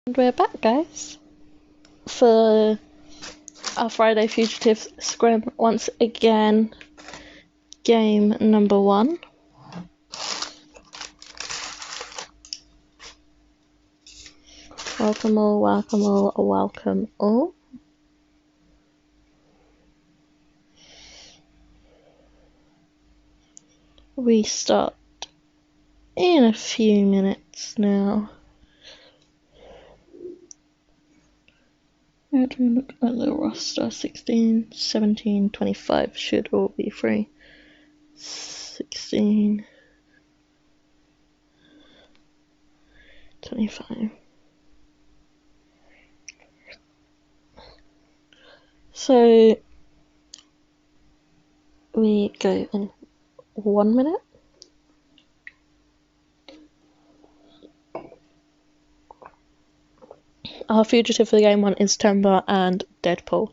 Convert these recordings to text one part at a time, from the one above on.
And we're back, guys, for our Friday Fugitives scrim once again. Game number 1. Welcome all, welcome all, welcome all. We start in a few minutes now. How do we look at the roster? 16, 17, 25 should all be free. 16, 25. So we go in 1 minute. Our fugitive for the game 1 is Temba and Deadpool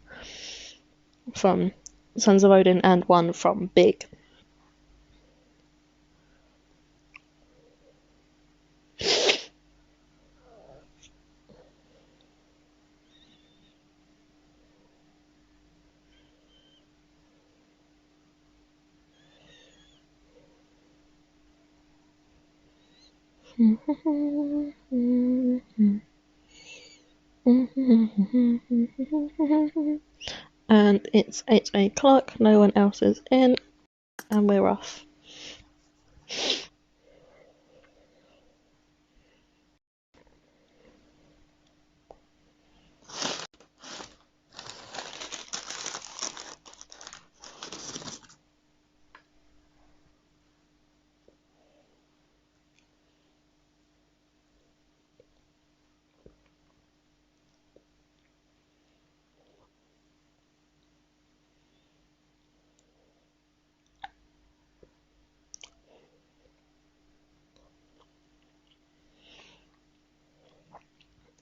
from Sons of Odin, and 1 from Big. And it's 8 o'clock, no one else is in, and we're off.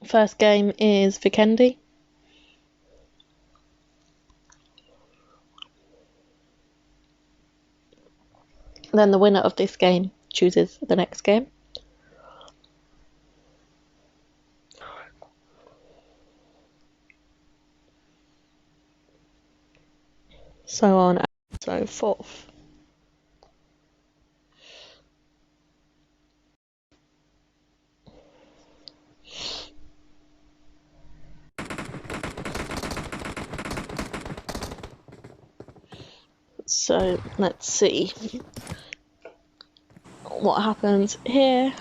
First game is Vikendi. Then the winner of this game chooses the next game. So on and so forth. So let's see what happens here.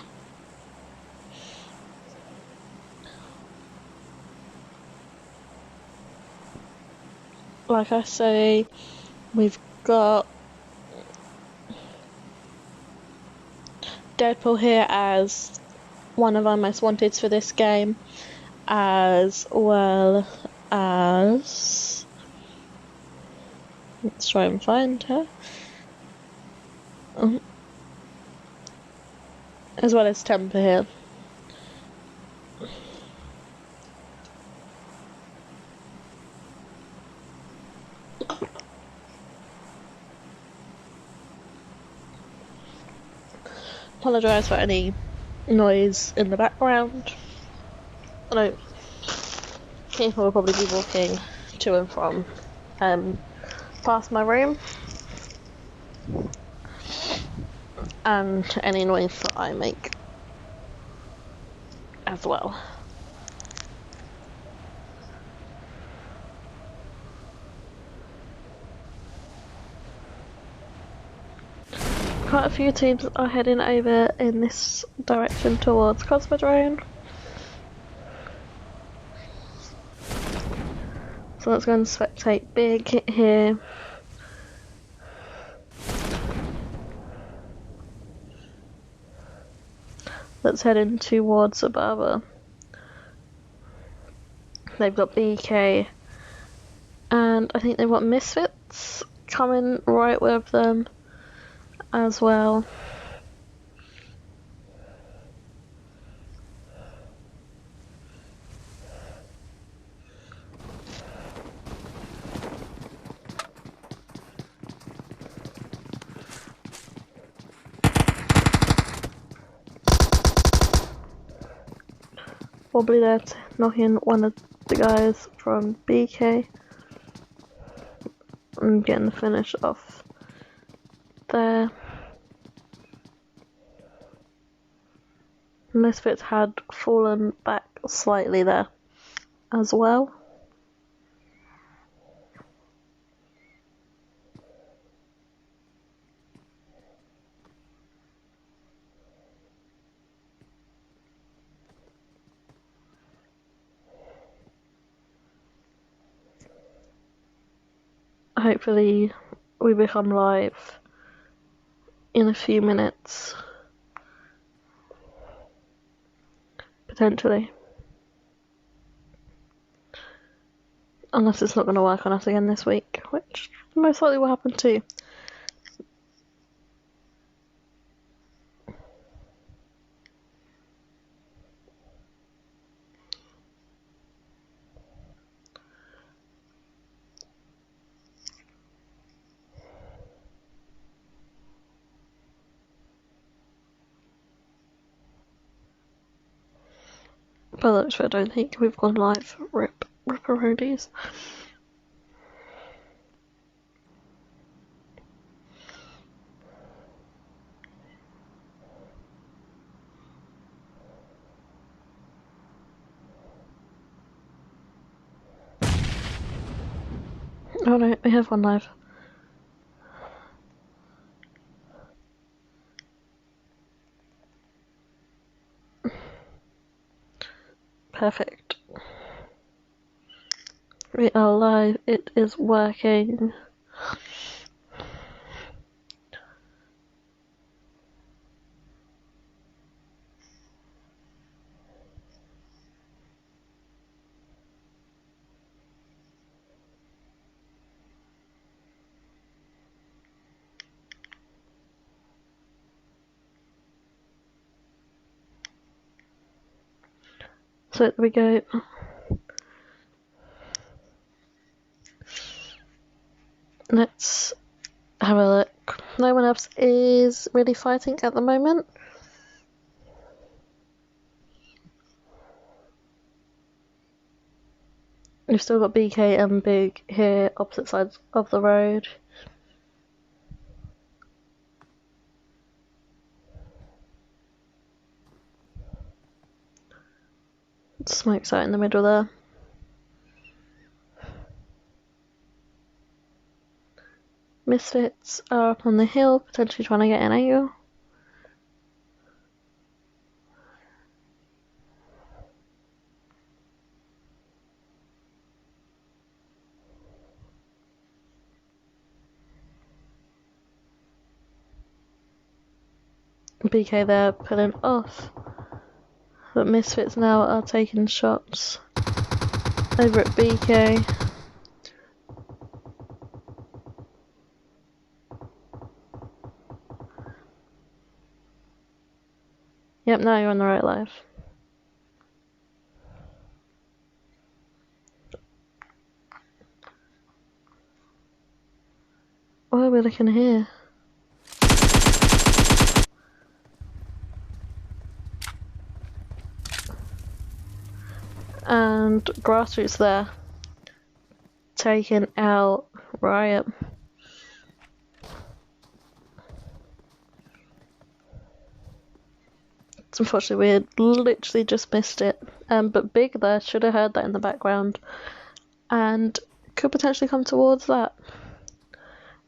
Like I say, we've got Deadpool here as one of our most wanteds for this game, as well as, let's try and find her, as well as Temper here. Apologise for any noise in the background. I know people will probably be walking to and from past my room, and any noise that I make as well. Quite a few teams are heading over in this direction towards Cosmodrome. So let's go and spectate Big here. Let's head in towards Ababa. They've got BK, and I think they've got Misfits coming right with them as well. probably there to knock in one of the guys from BK and getting the finish off there. Misfits had fallen back slightly there as well. Hopefully we become live in a few minutes. Potentially. Unless it's not going to work on us again this week, which most likely will happen too. By the looks of it, I don't think we've gone live. Ripperoodies. Oh no, we have one live. Perfect. We are live, it is working. So there we go. Let's have a look. No one else is really fighting at the moment. We've still got BK and Big here, opposite sides of the road. Smoke's out in the middle there. Misfits are up on the hill, potentially trying to get an angle. BK there pulling off. But Misfits now are taking shots over at BK. Yep, now you're on the right live. Why are we looking here? And Grassroots there, taking out Riot. Unfortunately, we had literally just missed it. But Big there should have heard that in the background and could potentially come towards that.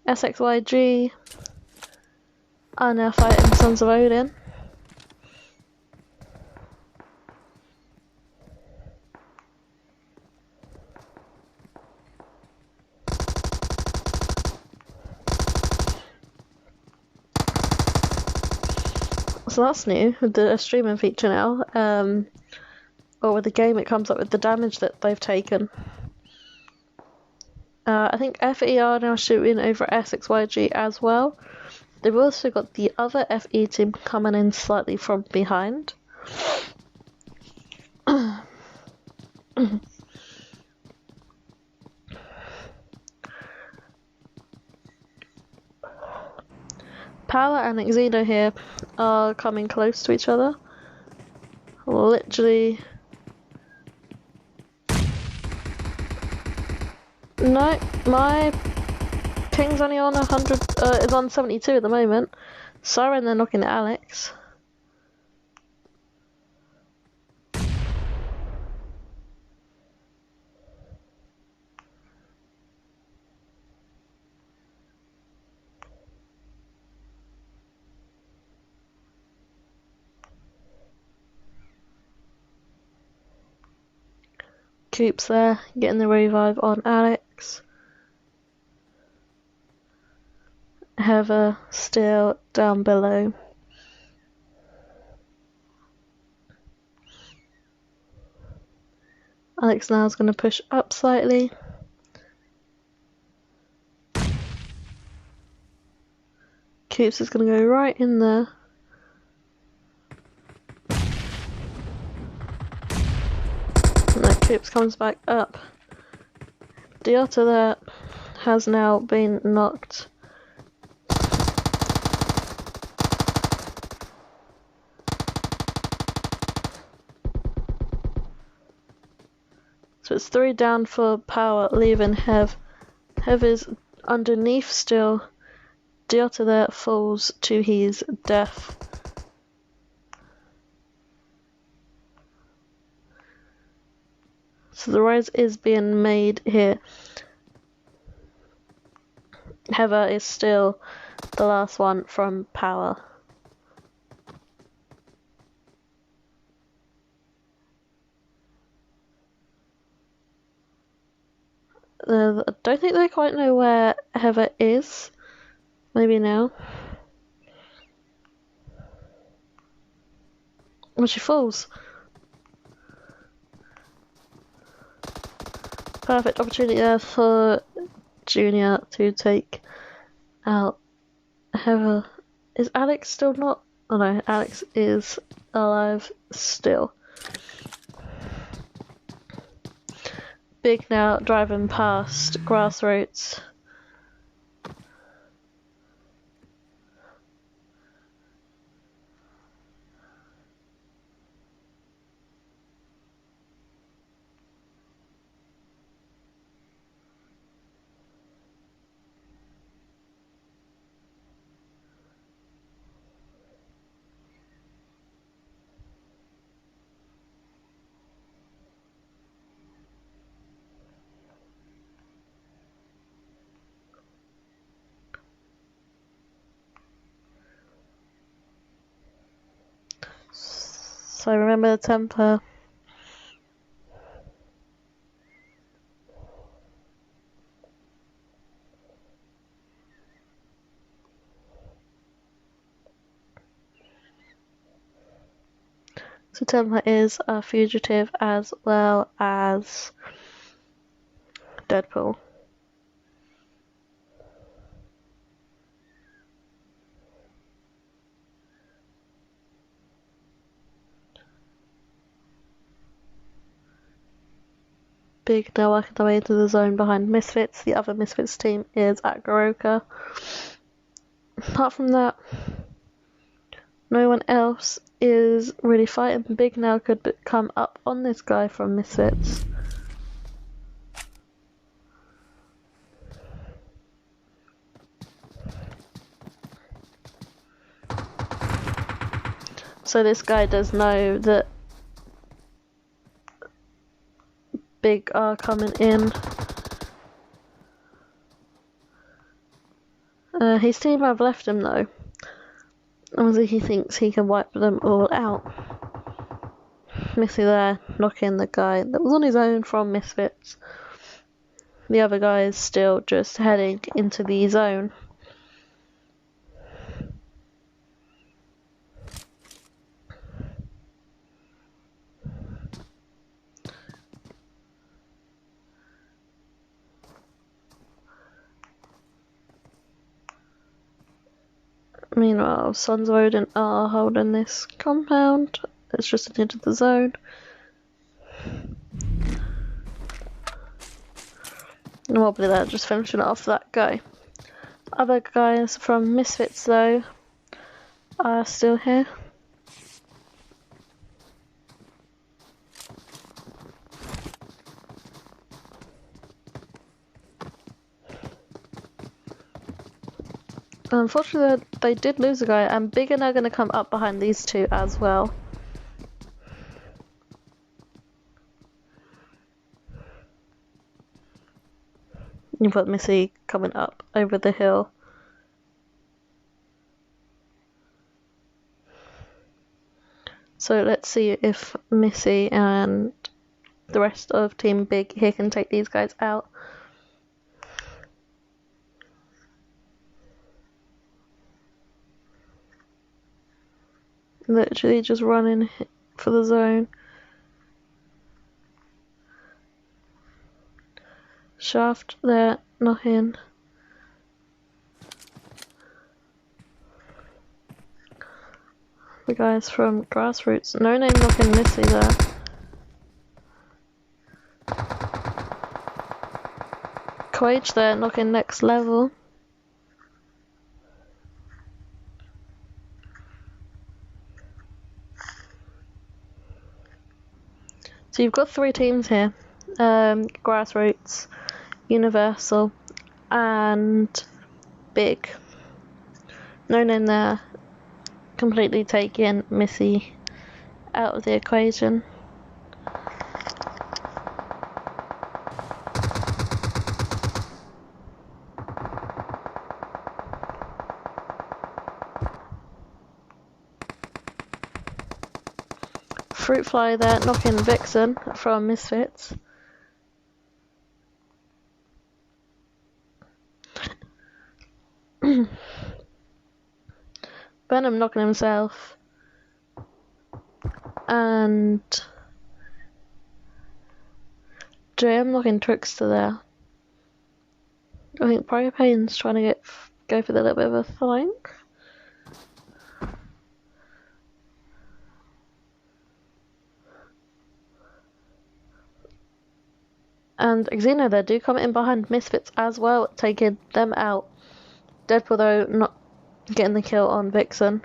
SXYG are now fighting Sons of Odin. So that's new with the streaming feature now. Or with the game, it comes up with the damage that they've taken. I think FE are now shooting over SXYG as well. They've also got the other FE team coming in slightly from behind. Power and Xeno here are coming close to each other. Literally No, my ping's only on 100, is on 72 at the moment. Siren, they're knocking at Alex. Coop's there, getting the revive on Alex. Heather still down below. Alex now is going to push up slightly. Coops is going to go right in there. No, Coops comes back up. Diotta there has now been knocked. So it's 3 down for power, leaving Hev. Hev is underneath still. Diotta there falls to his death. So the rise is being made here. Heather is still the last one from power. I don't think they quite know where Heather is. Maybe now. Well, she falls. Perfect opportunity there for Junior to take out Heather. Is Alex still not? Oh no, Alex is alive still. Big now driving past Grassroots. So remember the temper. So temper is a fugitive as well as Deadpool. Big now working their way into the zone behind Misfits. The other Misfits team is at Goroka. Apart from that, no one else is really fighting. Big now could come up on this guy from Misfits. So this guy does know that Big are coming in. His team have left him though. Obviously he thinks he can wipe them all out. Missy there, knocking the guy that was on his own from Misfits. The other guy is still just heading into the zone. Meanwhile, Sons of Odin are holding this compound. It's just into the zone. And wobbly there, just finishing it off that guy. Other guys from Misfits though are still here. Unfortunately, they did lose a guy, and Big and are going to come up behind these two as well. You've got Missy coming up over the hill. So let's see if Missy and the rest of Team Big here can take these guys out. Literally just running for the zone. Shaft there, knocking. The guys from Grassroots. No name knocking Missy there. Quage there, knocking next level. So you've got 3 teams here. Grassroots, Universal, and Big. No name there. Completely taking Missy out of the equation. Fruit Fly there, knocking Vixen from Misfits. Venom knocking himself. And JM knocking Trickster there. I think Propane's trying to go for the little bit of a flank. And Xeno there do come in behind Misfits as well, taking them out. Deadpool though not getting the kill on Vixen.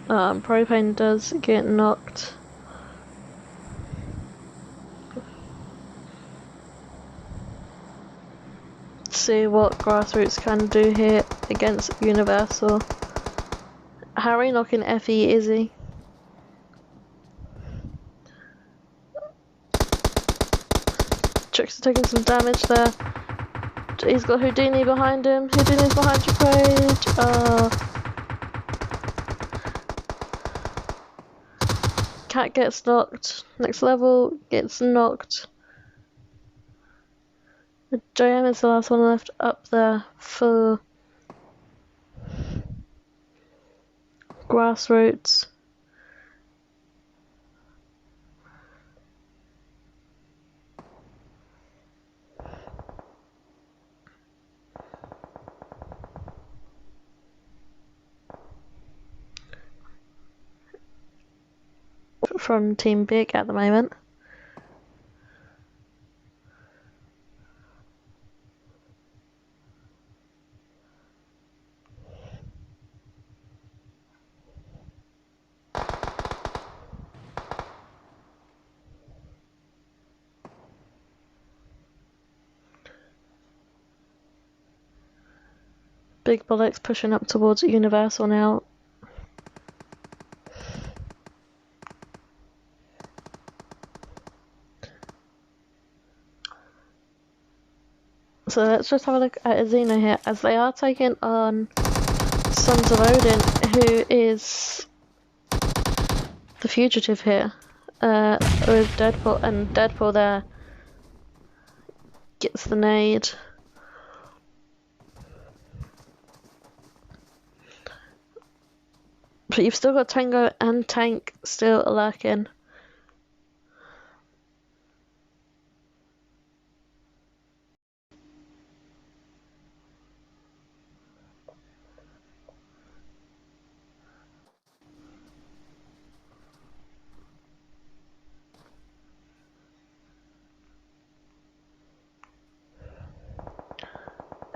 Propane does get knocked. Let's see what Grassroots can do here against Universal. Harry knocking Effie Izzy. Trickster taking some damage there. He's got Houdini behind him. Houdini's behind you, Quage. Cat gets knocked. Next level gets knocked. The JM is the last one left up there for Grassroots. From Team Big at the moment. Big Bollocks pushing up towards Universal now. So let's just have a look at Xeno here, as they are taking on Sons of Odin, who is the fugitive here, with Deadpool, and Deadpool there gets the nade. But you've still got Tango and Tank still lurking.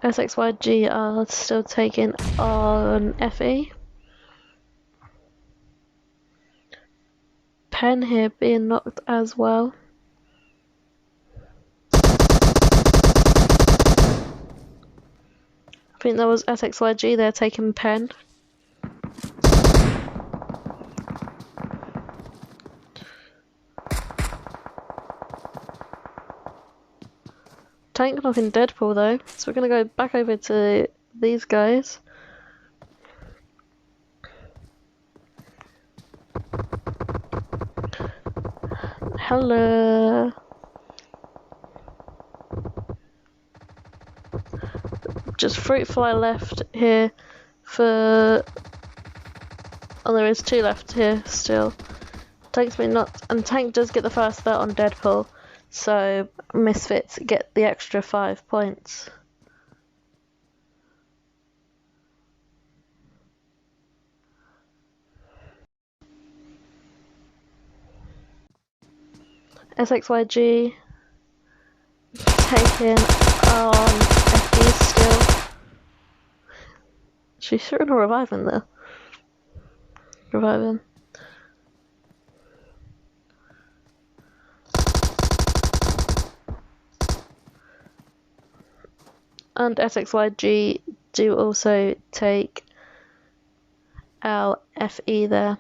SXYG are still taking on FE. Pen here being knocked as well. I think there was SXYG there taking pen. Tank knocking Deadpool though, so we're gonna go back over to these guys. Hello. Just fruit fly left here for... Oh, there is 2 left here still. Tank's been knocked, and Tank does get the first start on Deadpool, so Misfits get the extra 5 points. SXYG taking on FD still. She's shooting a reviving there. Reviving. And SXYG do also take our FE there.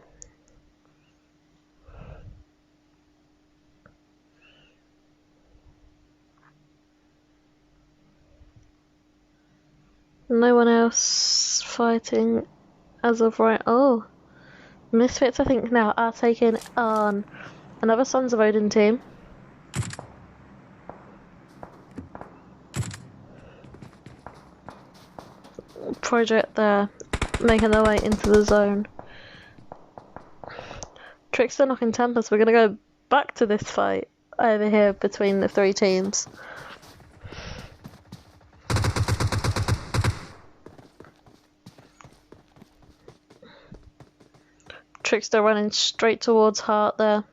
No one else fighting as of right. Oh, Misfits I think now are taking on another Sons of Odin team. Project there, making their way into the zone. Trickster knocking Tempest. We're gonna go back to this fight over here between the 3 teams. Trickster running straight towards Heart there.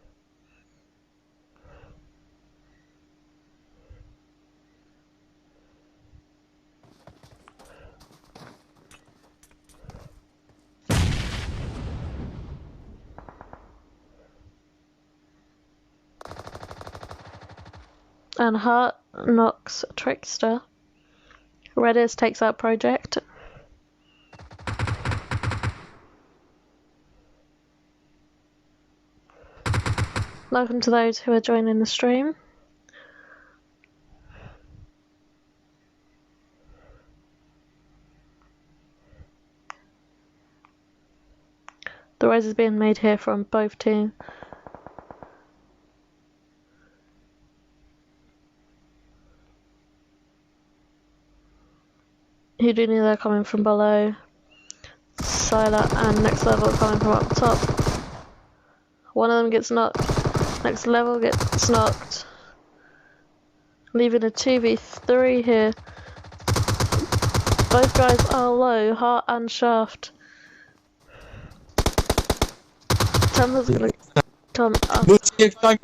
And Heart knocks Trickster. Redis takes out Project. Welcome to those who are joining the stream. The res is being made here from both teams. Houdini there coming from below. Sylar and Next Level coming from up top. One of them gets knocked. Next Level gets knocked. Leaving a 2v3 here. Both guys are low, Heart and Shaft. Temple's gonna come up. Misfits are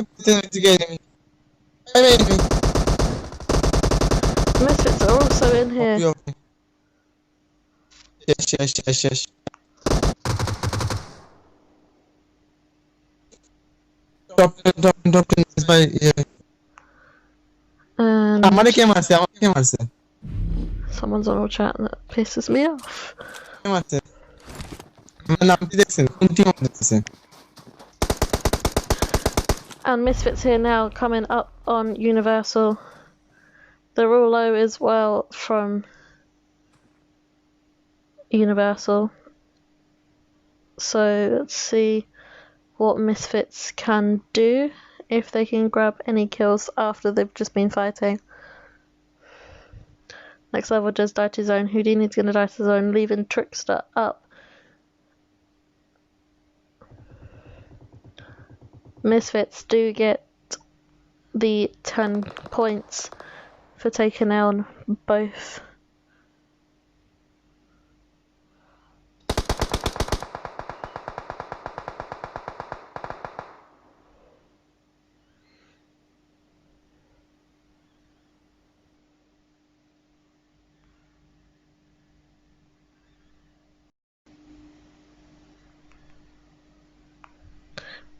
also in here. Yes. Top. And someone's on our chat and that pisses me off. And Misfits here now coming up on Universal. They're all low as well from Universal. So let's see what Misfits can do, if they can grab any kills after they've just been fighting. Next Level does die to zone. Houdini's gonna die to zone, leaving Trickster up. Misfits do get the 10 points for taking down both.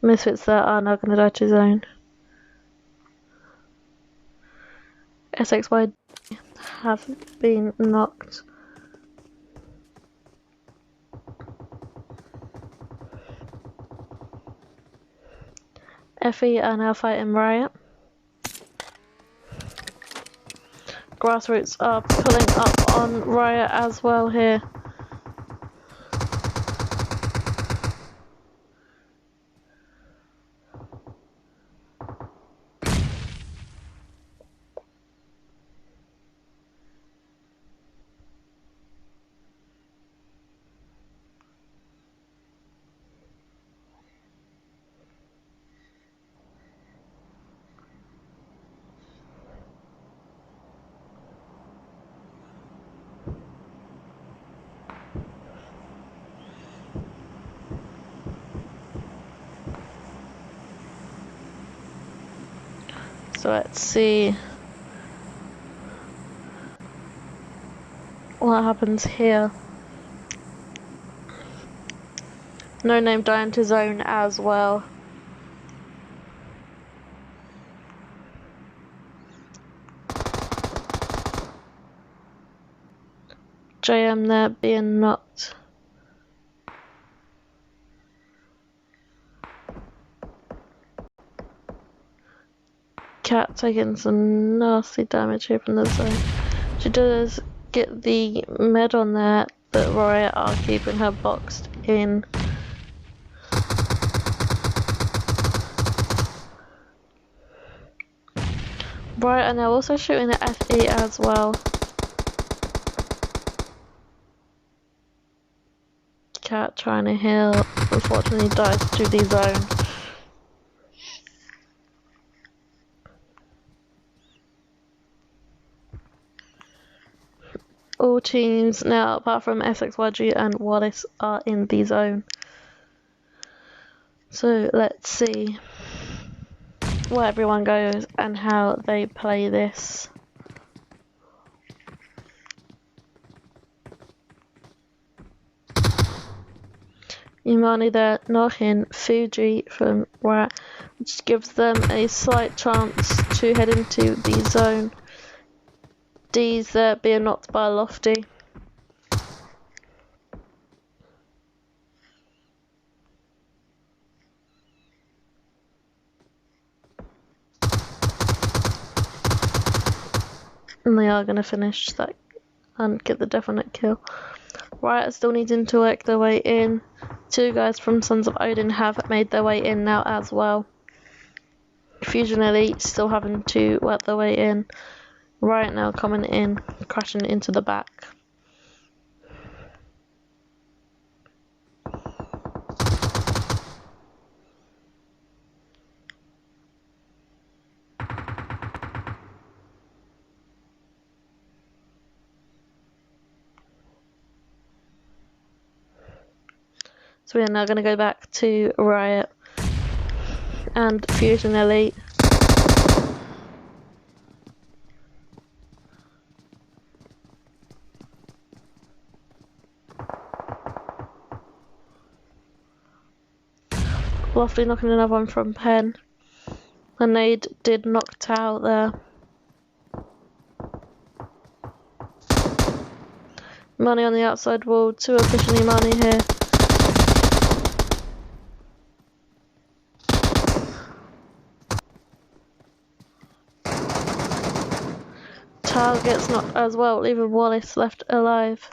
Misfits there are now going to die to zone. SXY have been knocked. FE are now fighting Riot. Grassroots are pulling up on Riot as well here. So let's see what happens here. No Name dying to zone as well. JM there being knocked. Cat taking some nasty damage here from the zone. She does get the med on there, but Riot are keeping her boxed in. Riot are now also shooting at FE as well. Cat trying to heal, unfortunately dies to the zone. All teams now, apart from SXYG and Wallace, are in the zone. So let's see where everyone goes and how they play this. Imani there knocking Fuji from Rat, which gives them a slight chance to head into the zone. D's there being knocked by Lofty. And they are going to finish that and get the definite kill. Riot still needing to work their way in. Two guys from Sons of Odin have made their way in now as well. Fusion Elite still having to work their way in. Riot now coming in, crashing into the back. So we are now going to go back to Riot and Fusion Elite. Lofty knocking another one from Pen. A nade did knock Tao there. Money on the outside wall, two officially money here. Tao gets knocked as well, leaving Wallace left alive.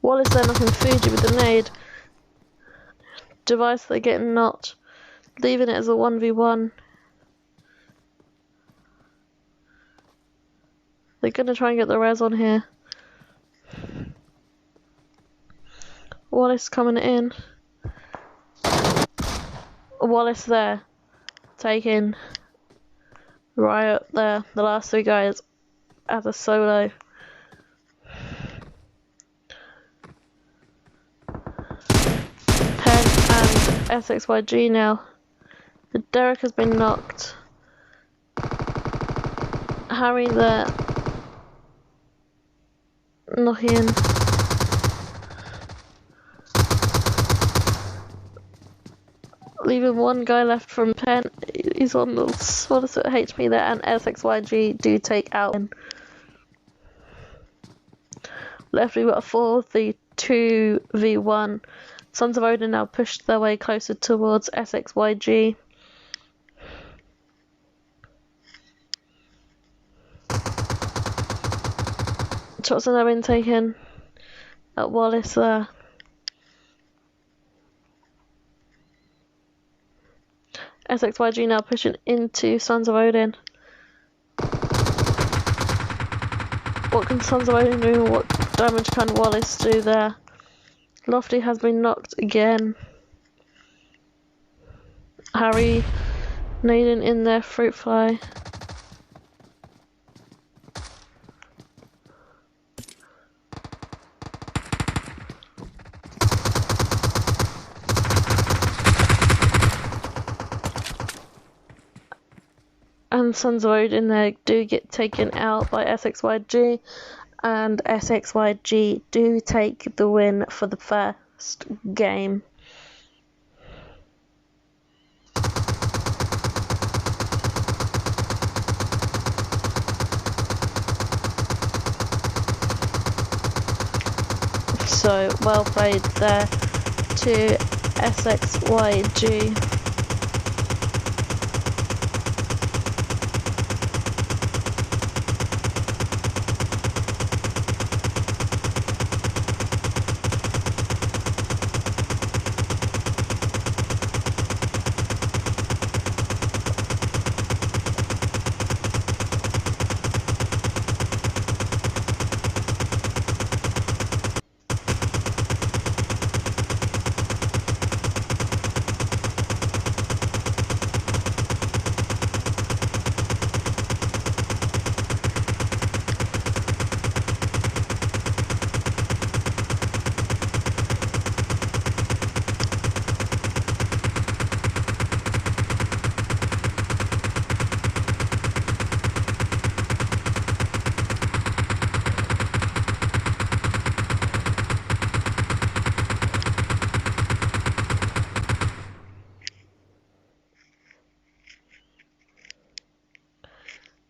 Wallace there knocking Fuji with the nade. Device they're getting knocked, leaving it as a 1v1. They're gonna try and get the res on here. Wallace coming in. Wallace there, taking Riot there. The last three guys as a solo. Pen and SXYG now. The Derek has been knocked. Harry there, knocking. Leaving one guy left from Pen. He's on the sort of HP there, and SXYG do take out. Left we've got a 4v2v1. Sons of Odin now pushed their way closer towards SXYG. Shots are now being taken at Wallace there. SXYG now pushing into Sons of Odin. What can Sons of Odin do? What damage can Wallace do there? Lofty has been knocked again. Harry nading in their fruit fly. And Sons of Odin there do get taken out by SXYG, and SXYG do take the win for the first game. So well played there to SXYG.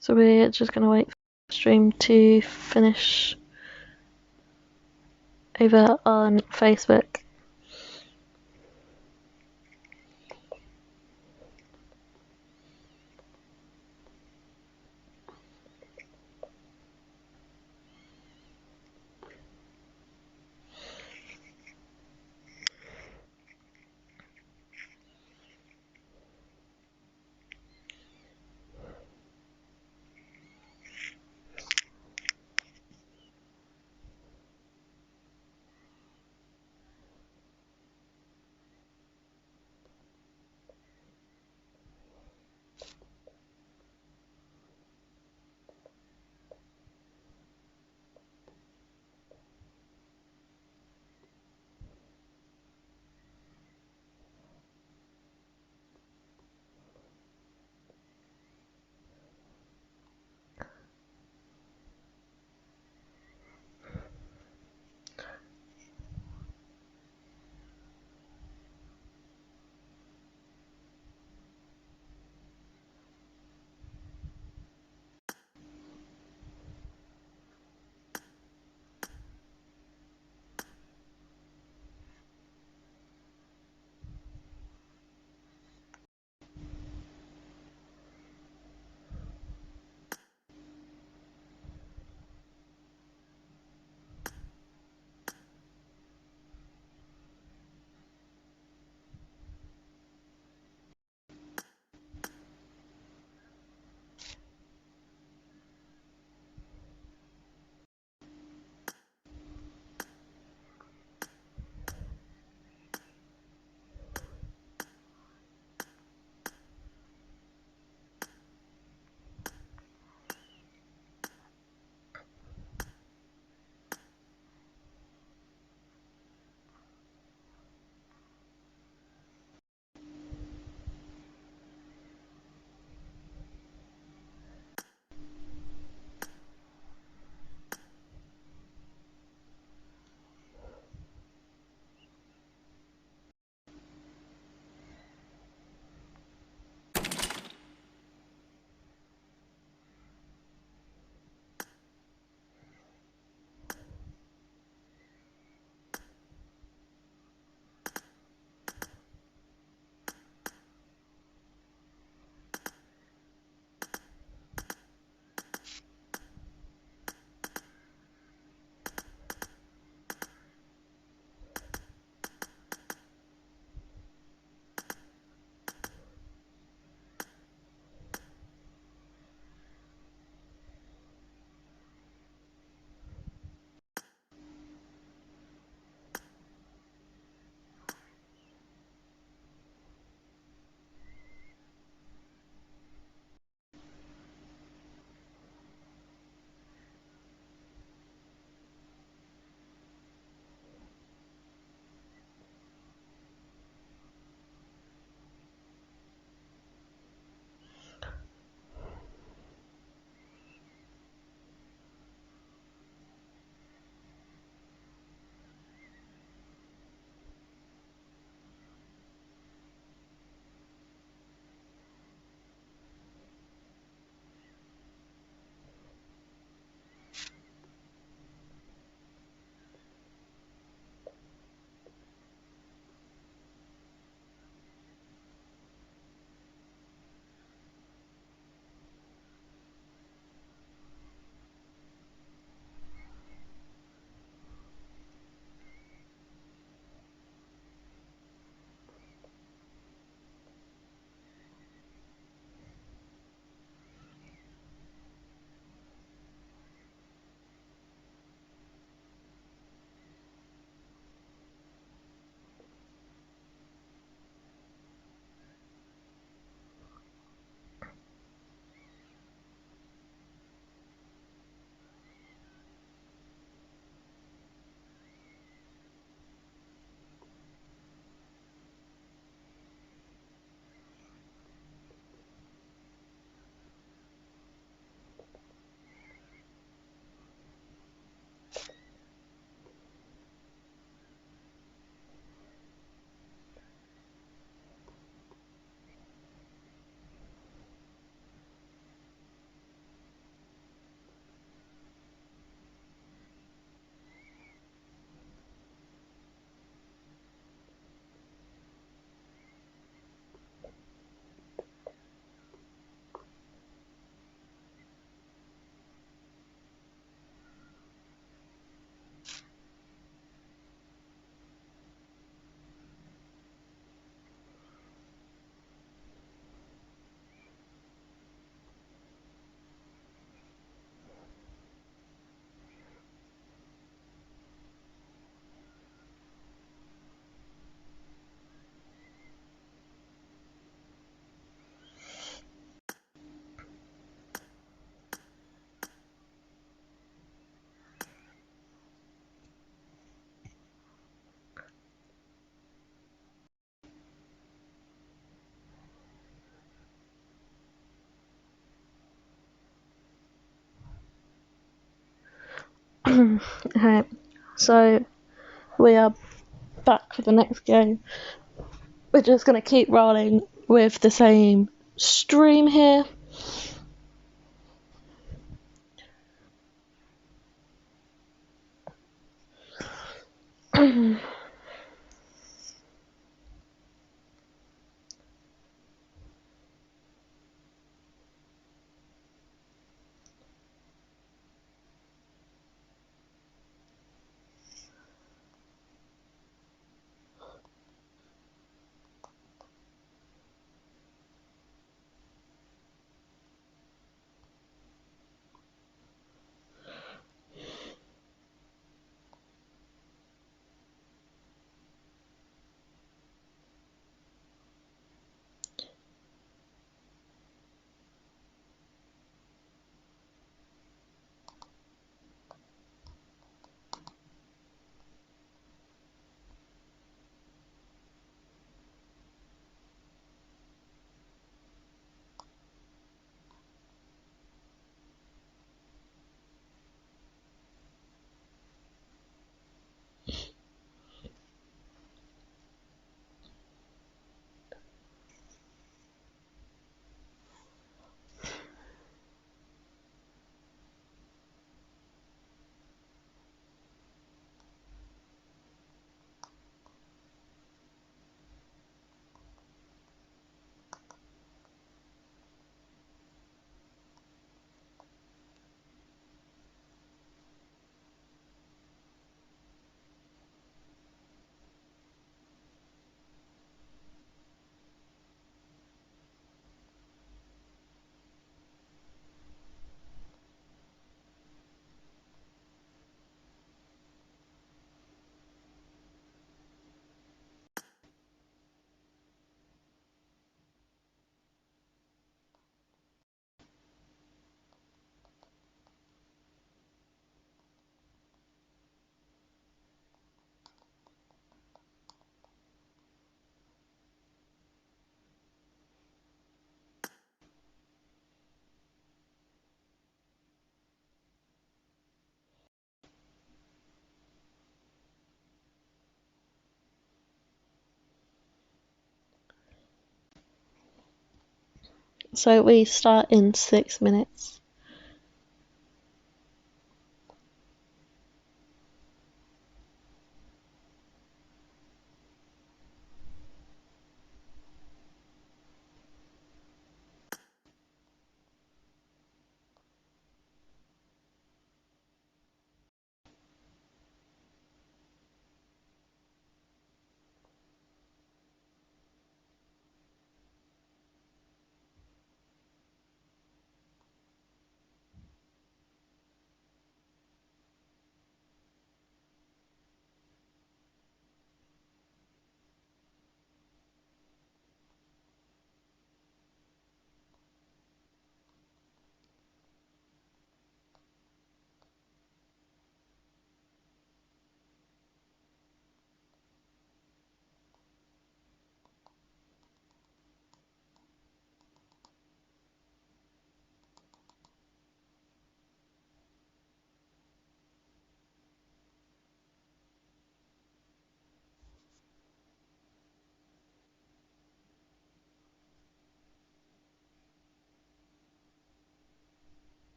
So we're just going to wait for the stream to finish over on Facebook. Okay, so we are back for the next game. We're just going to keep rolling with the same stream here. So we start in 6 minutes.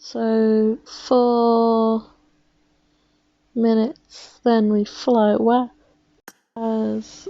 So 4 minutes, then we float west as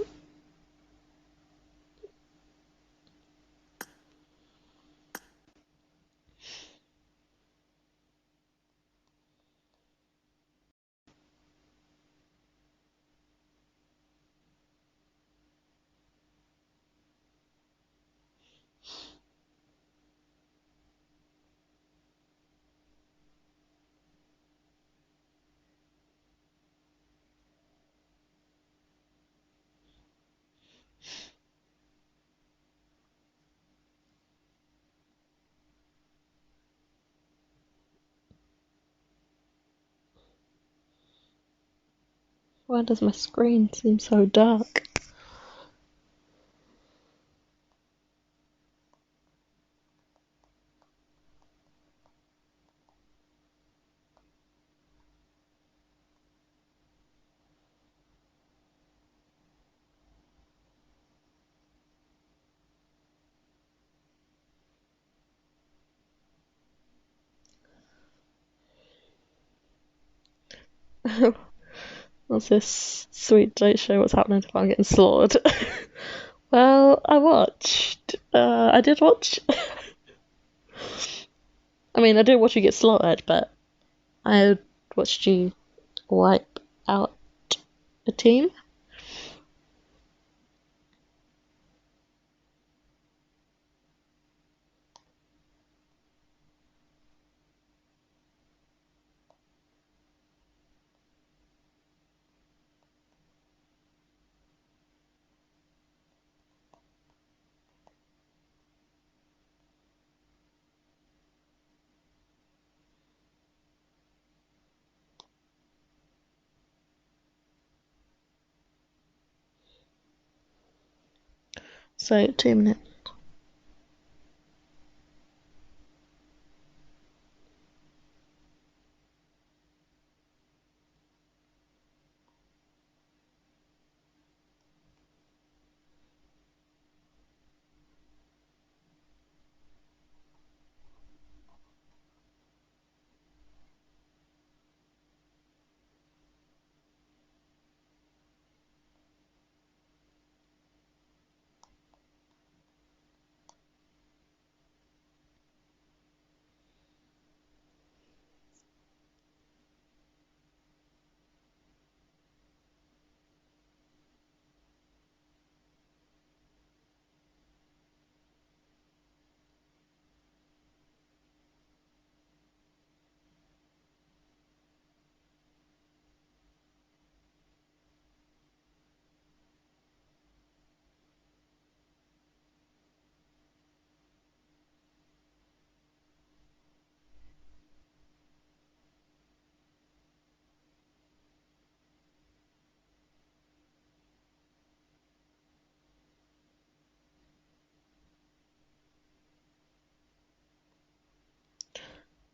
Why does my screen seem so dark? What's this sweet don't show what's happening if I'm getting slaughtered? Well, I did watch. I mean, I did watch you get slaughtered, but I watched you wipe out a team. So 2 minutes.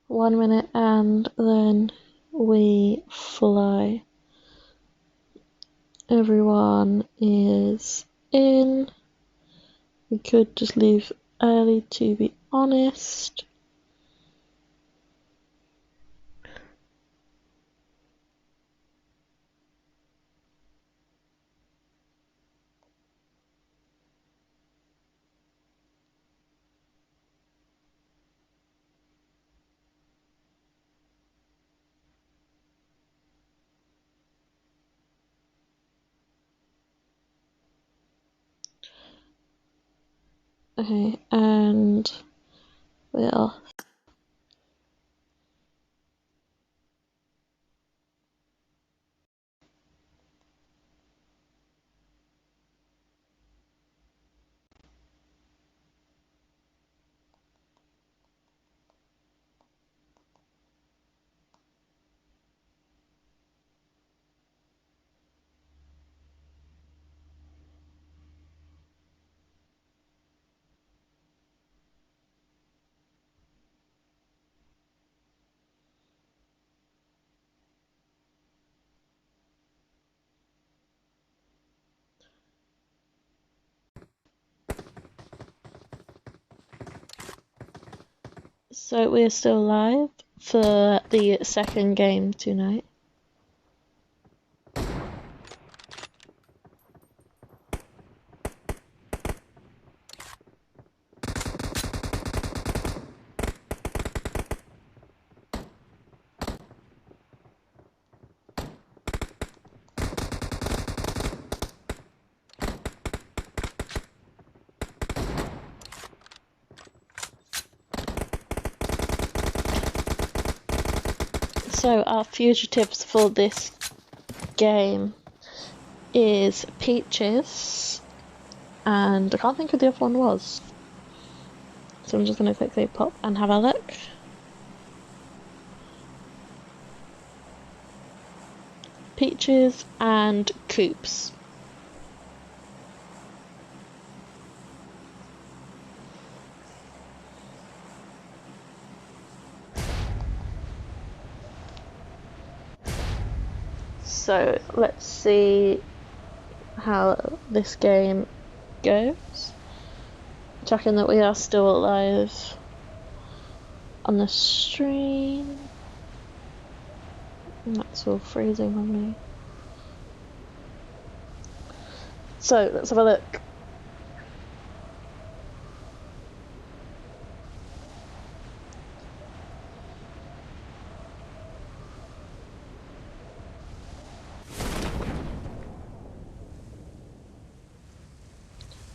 One minute, and then we fly. Everyone is in. We could just leave early, to be honest. Okay, and we are. So we're still live for the second game tonight. So our fugitives for this game is Peaches, and I can't think who the other one was. So I'm just going to quickly pop and have a look. Peaches and Coops. So let's see how this game goes. Checking that we are still alive on the stream. That's all freezing on me. So let's have a look.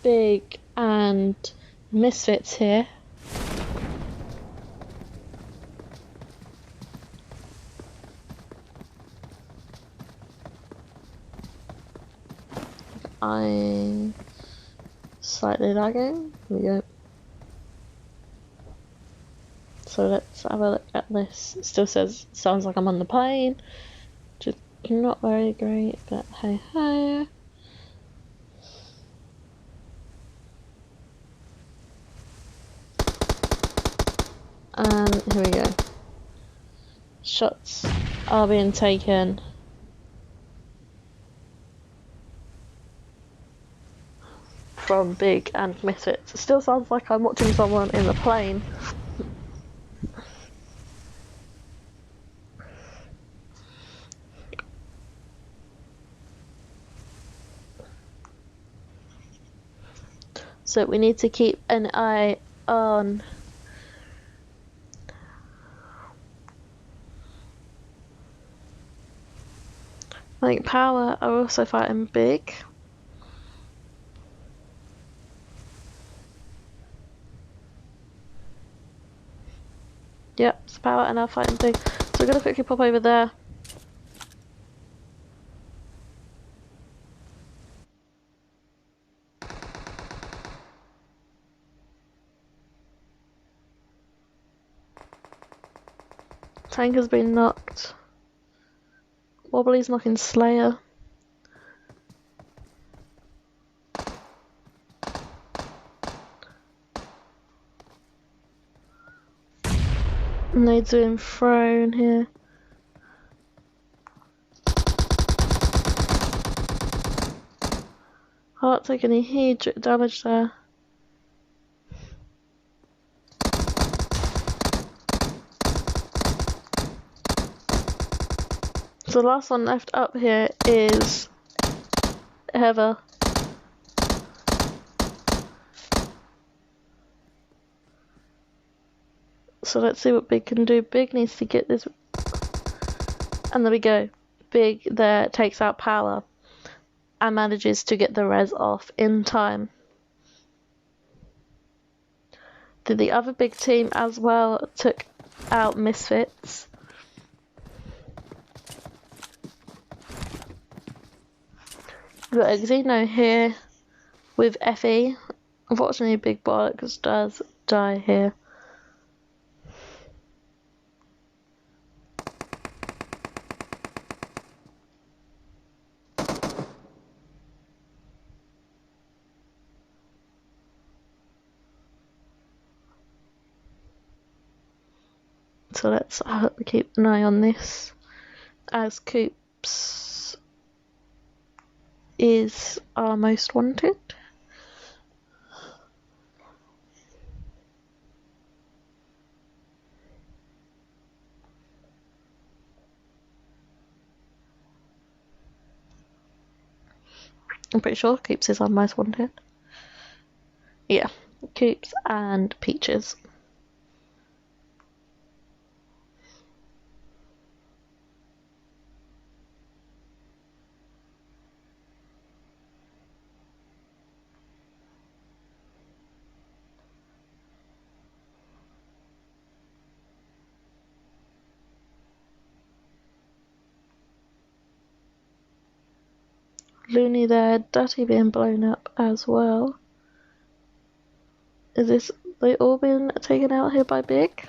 Big and Misfits here. I'm slightly lagging. Here we go. So let's have a look at this. It still sounds like I'm on the plane, which is not very great, but hey ho. And here we go. Shots are being taken. From Big and Misfits. It still sounds like I'm watching someone in the plane. So we need to keep an eye on I think Power are also fighting Big. Yep, it's Power and I'm fighting Big. So we're gonna quickly pop over there. Tank has been knocked. Wobbly's knocking Slayer. Nades being thrown here. Heart taking a huge damage there. So the last one left up here is Heather. So let's see what Big can do. Big needs to get this. And there we go. Big there takes out Power and manages to get the res off in time. The other big team as well took out Misfits. We've got Xeno here with Effie. Unfortunately, Big Bollocks does die here. So let's keep an eye on this as Coops is our most wanted. I'm pretty sure Coops is our most wanted. Yeah, Coops and Peaches. Looney there, Dutty being blown up as well. Is this they all been taken out here by Big?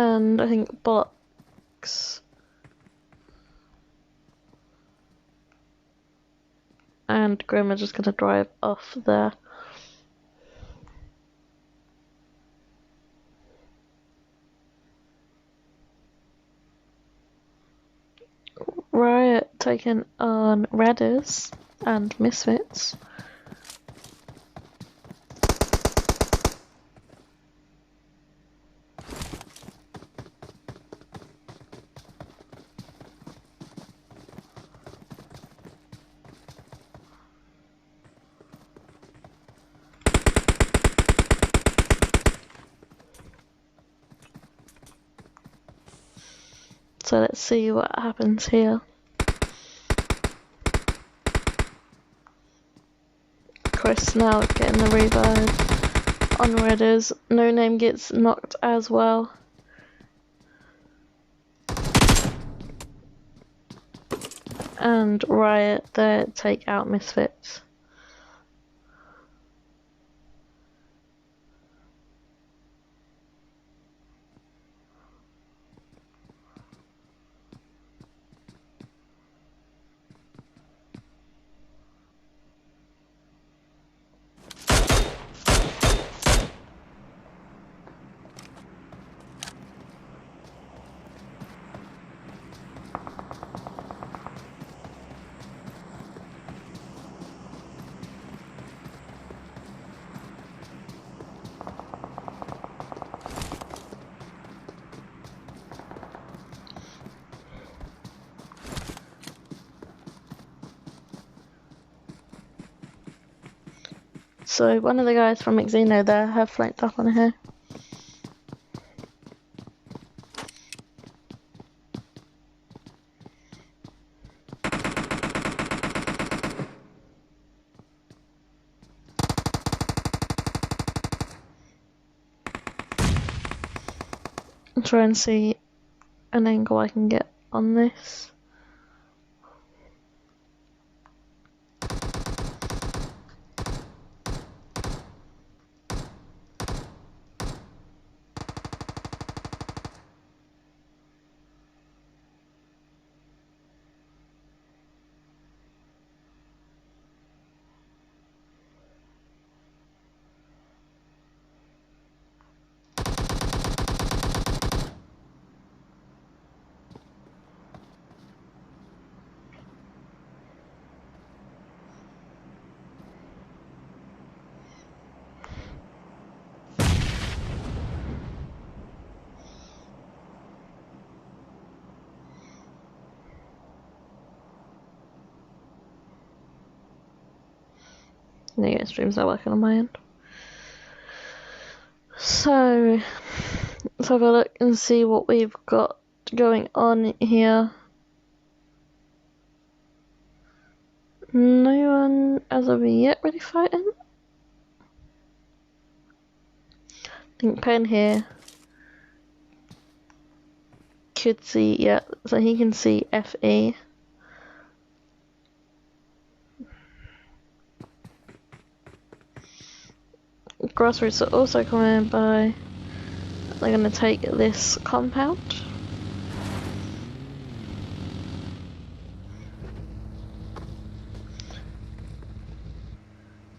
and I think Bollocks. And Grim are just gonna drive off there. Riot taken on Redders and Misfits. So let's see what happens here. Chris now getting the revive on Redders. No Name gets knocked as well. And Riot there take out Misfits. So one of the guys from Xeno there have flanked up on here. I'll try and see an angle I can get on this. Yeah, stream's not working on my end. So, let's have a look and see what we've got going on here. No one as of yet really fighting. I think Pen here could see, yeah, so he can see FE. Grassroots are also coming by. They're going to take this compound.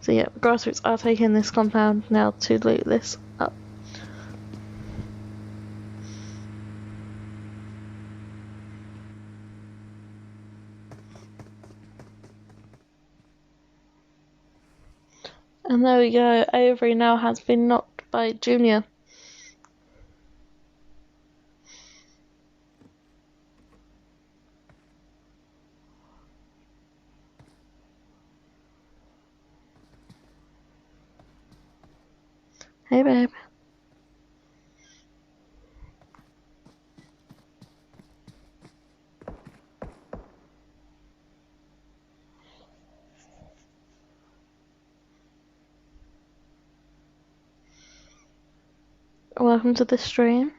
So yeah, Grassroots are taking this compound now to loot this up. And there we go, Avery now has been knocked by Junior. Hey babe. Welcome to the stream.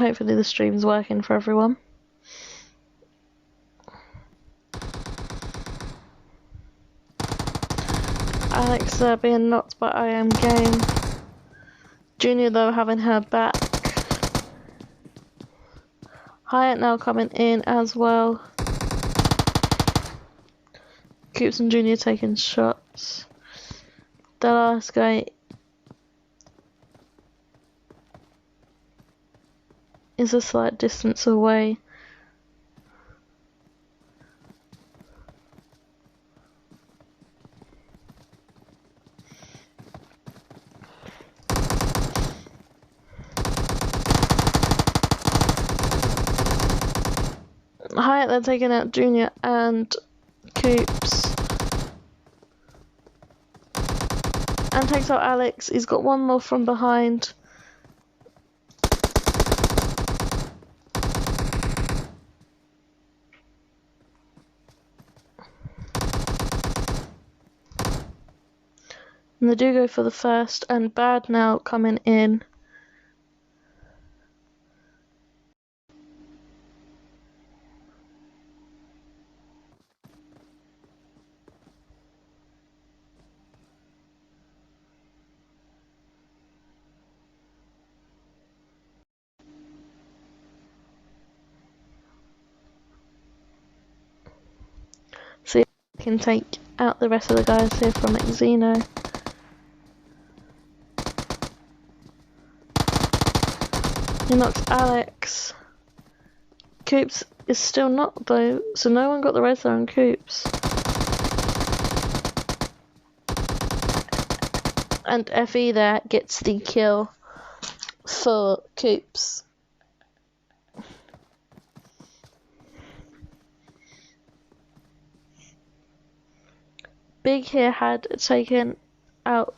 Hopefully the stream's working for everyone. Alex being knocked by I Am Game. Junior though having her back. Hyatt now coming in as well. Coops and Junior taking shots. The last guy is a slight distance away. Hyatt they're taking out Junior and Coops. And takes out Alex. He's got one more from behind. And they do go for the first, and Bad now coming in. See if we can take out the rest of the guys here from Xeno. He knocks Alex. Coops is still not though, so no one got the red zone on Coops. And FE there gets the kill for Coops. Big here had taken out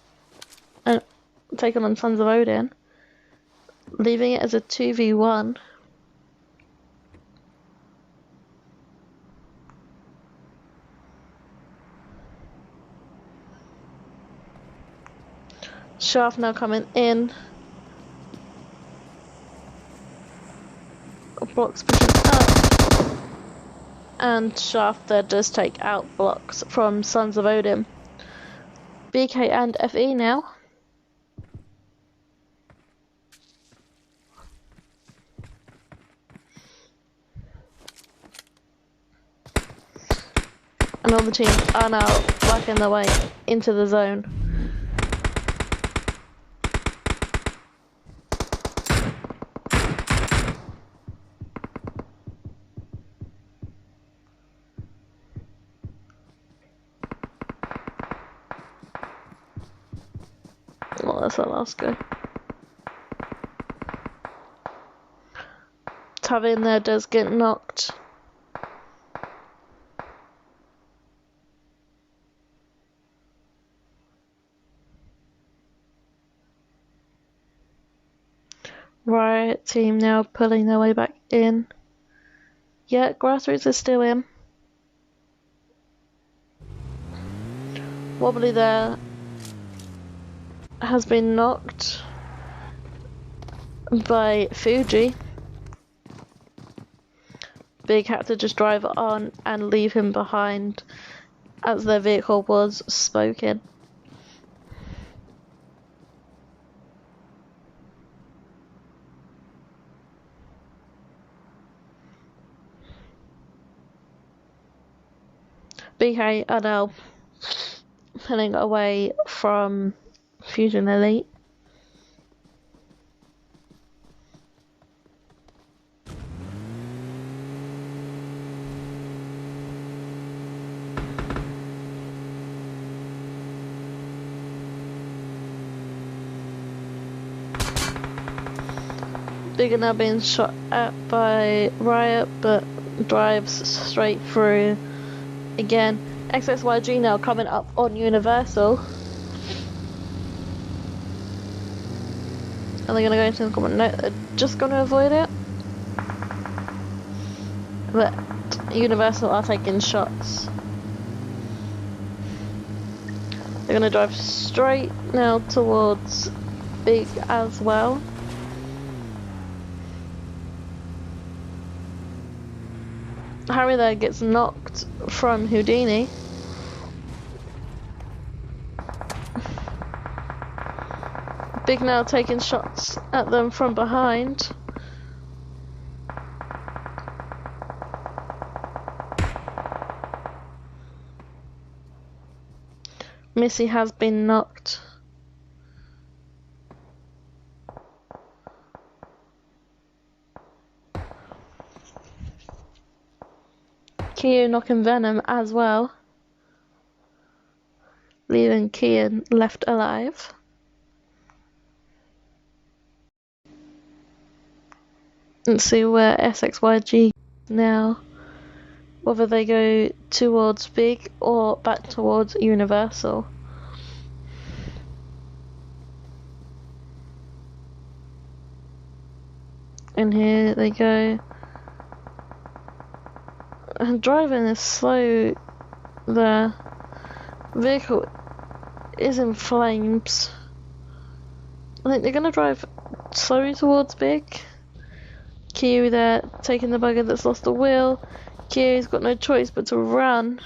taken on Sons of Odin, leaving it as a 2v1. Shaft now coming in. Blocks pushing up. And Shaft there does take out blocks from Sons of Odin. BK and FE now. And all the teams are now working their way into the zone. Well, that's our last go. Tavin there does get knocked. Riot team now pulling their way back in. Yeah, Grassroots is still in. Wobbly there has been knocked by Fuji. Big had to just drive on and leave him behind as their vehicle was smoking. BK are now pulling away from Fusion Elite. Bigger now being shot at by Riot, but drives straight through again. XXYG now coming up on Universal. Are they going to go into the comment? No, they're just going to avoid it. But Universal are taking shots. They're going to drive straight now towards Big as well. Harry there gets knocked from Houdini. Big now taking shots at them from behind. Missy has been knocked. Keo knocking Venom as well, leaving Kian left alive. Let's see where SXYG now, whether they go towards Big or back towards Universal. And here they go. And driving is slow. The vehicle is in flames. I think they're gonna drive slowly towards Big. Kiwi there, taking the bugger that's lost the wheel. Kiwi's got no choice but to run.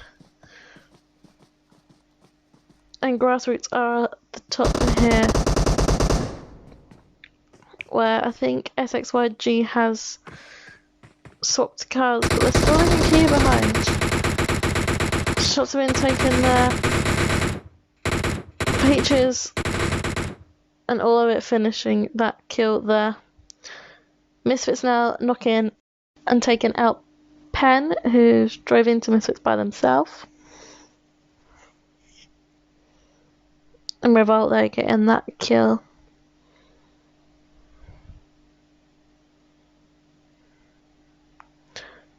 And Grassroots are at the top here, where I think SXYG has swapped cars, but they're still leaving Kiwi behind. Shots have been taken there. Peaches, and all of it finishing that kill there. Misfits now knocking and taking out Penn, who drove into Misfits by themselves. And Revolt there getting that kill.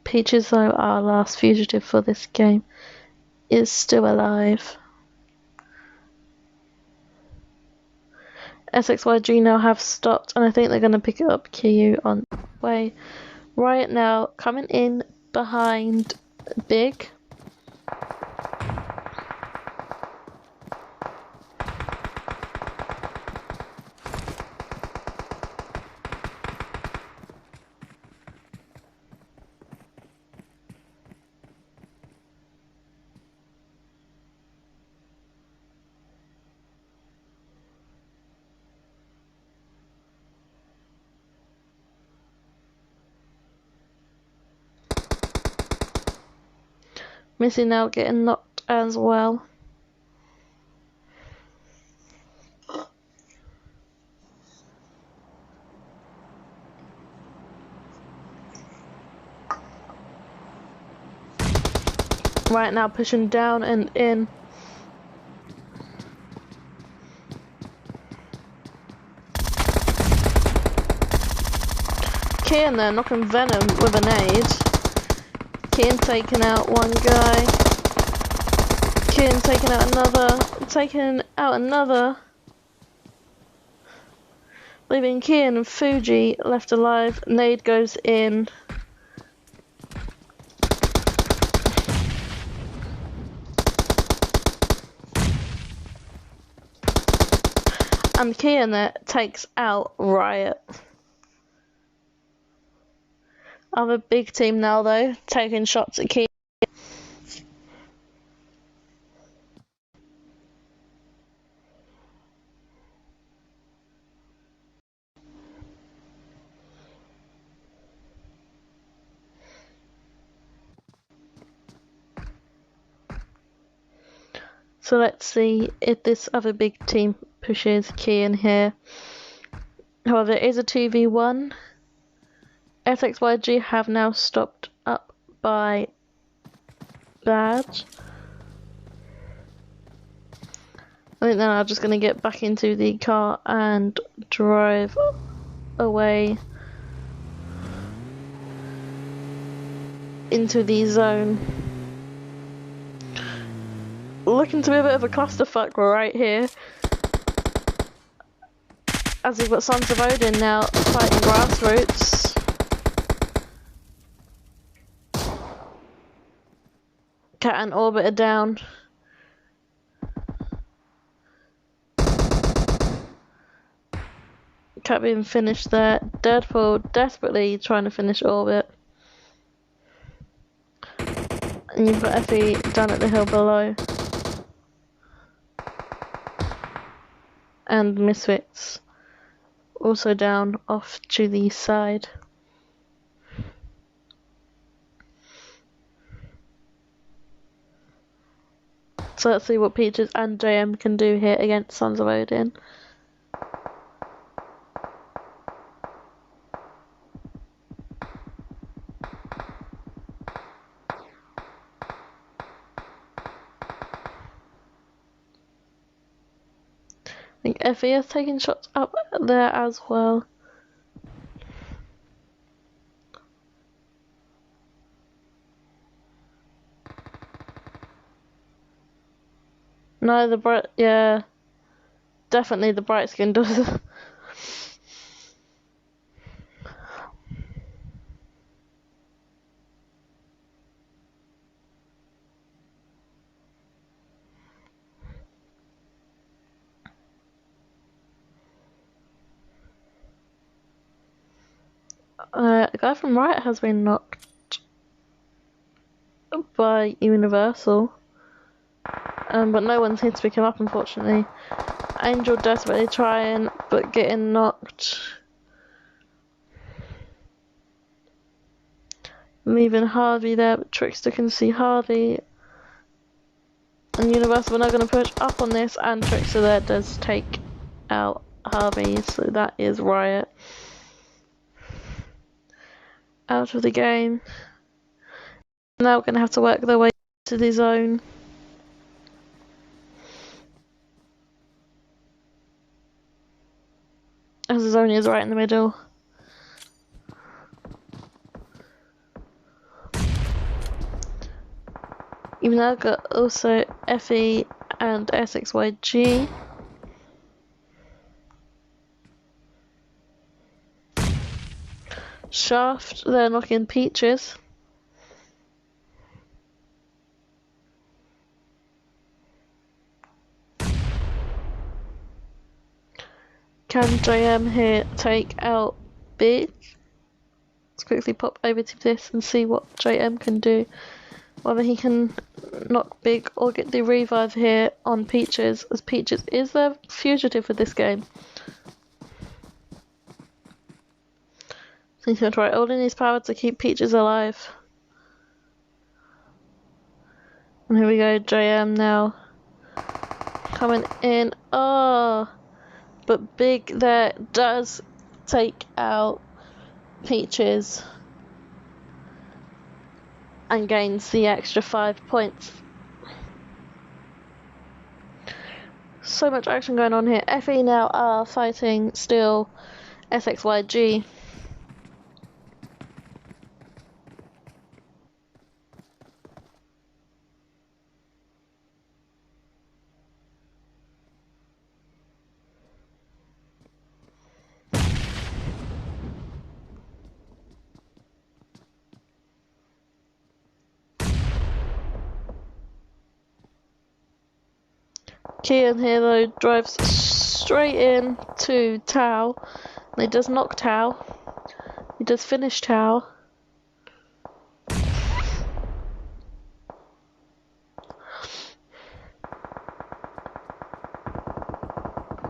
Peaches, though, our last fugitive for this game, is still alive. SXYG now have stopped, and I think they're going to pick it up KU on the way. Riot now coming in behind Big. Missy now getting knocked as well. Right now pushing down and in. Kian there knocking Venom with a nade. Kian taking out one guy. Kian taking out another. Leaving Kian and Fuji left alive. Nade goes in. And Kian there takes out Riot. Other big team now though, taking shots at Kian. So let's see if this other big team pushes Kian here. However, it is a 2v1. SXYG have now stopped up by Badge. I think now I'm just going to get back into the car and drive away into the zone. Looking to be a bit of a clusterfuck right here, as we've got Sons of Odin now fighting Grassroots. Cat and Orbit are down. Cat being finished there. Deadpool desperately trying to finish Orbit. And you've got Effie down at the hill below. And Misfits also down off to the side. So let's see what Peaches and JM can do here against Sons of Odin. I think Effie is taking shots up there as well. No, the bright, yeah, definitely the bright skin does. A guy from Riot has been knocked by Universal, but no one's here to pick him up, unfortunately. Angel desperately trying, but getting knocked. Leaving Harvey there, but Trickster can see Harvey. And Universal are now going to push up on this, and Trickster there does take out Harvey, so that is Riot out of the game. Now we're going to have to work their way to the zone. As the zone is right in the middle. You've now got also FE and SXYG. Shaft, they're knocking Peaches. Can JM here take out Big? Let's quickly pop over to this and see what JM can do. Whether he can knock Big or get the revive here on Peaches, as Peaches is the fugitive for this game. So he's going to try all in his power to keep Peaches alive. And here we go, JM now. Coming in. Oh! But Big there does take out Peaches. And gains the extra 5 points. So much action going on here. FE now are fighting still SXYG. Kian here though drives straight in to Tao. He does knock Tao. He does finish Tao.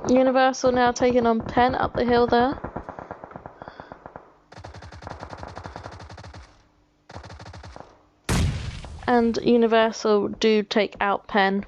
Universal now taking on Pen up the hill there. And Universal do take out Pen.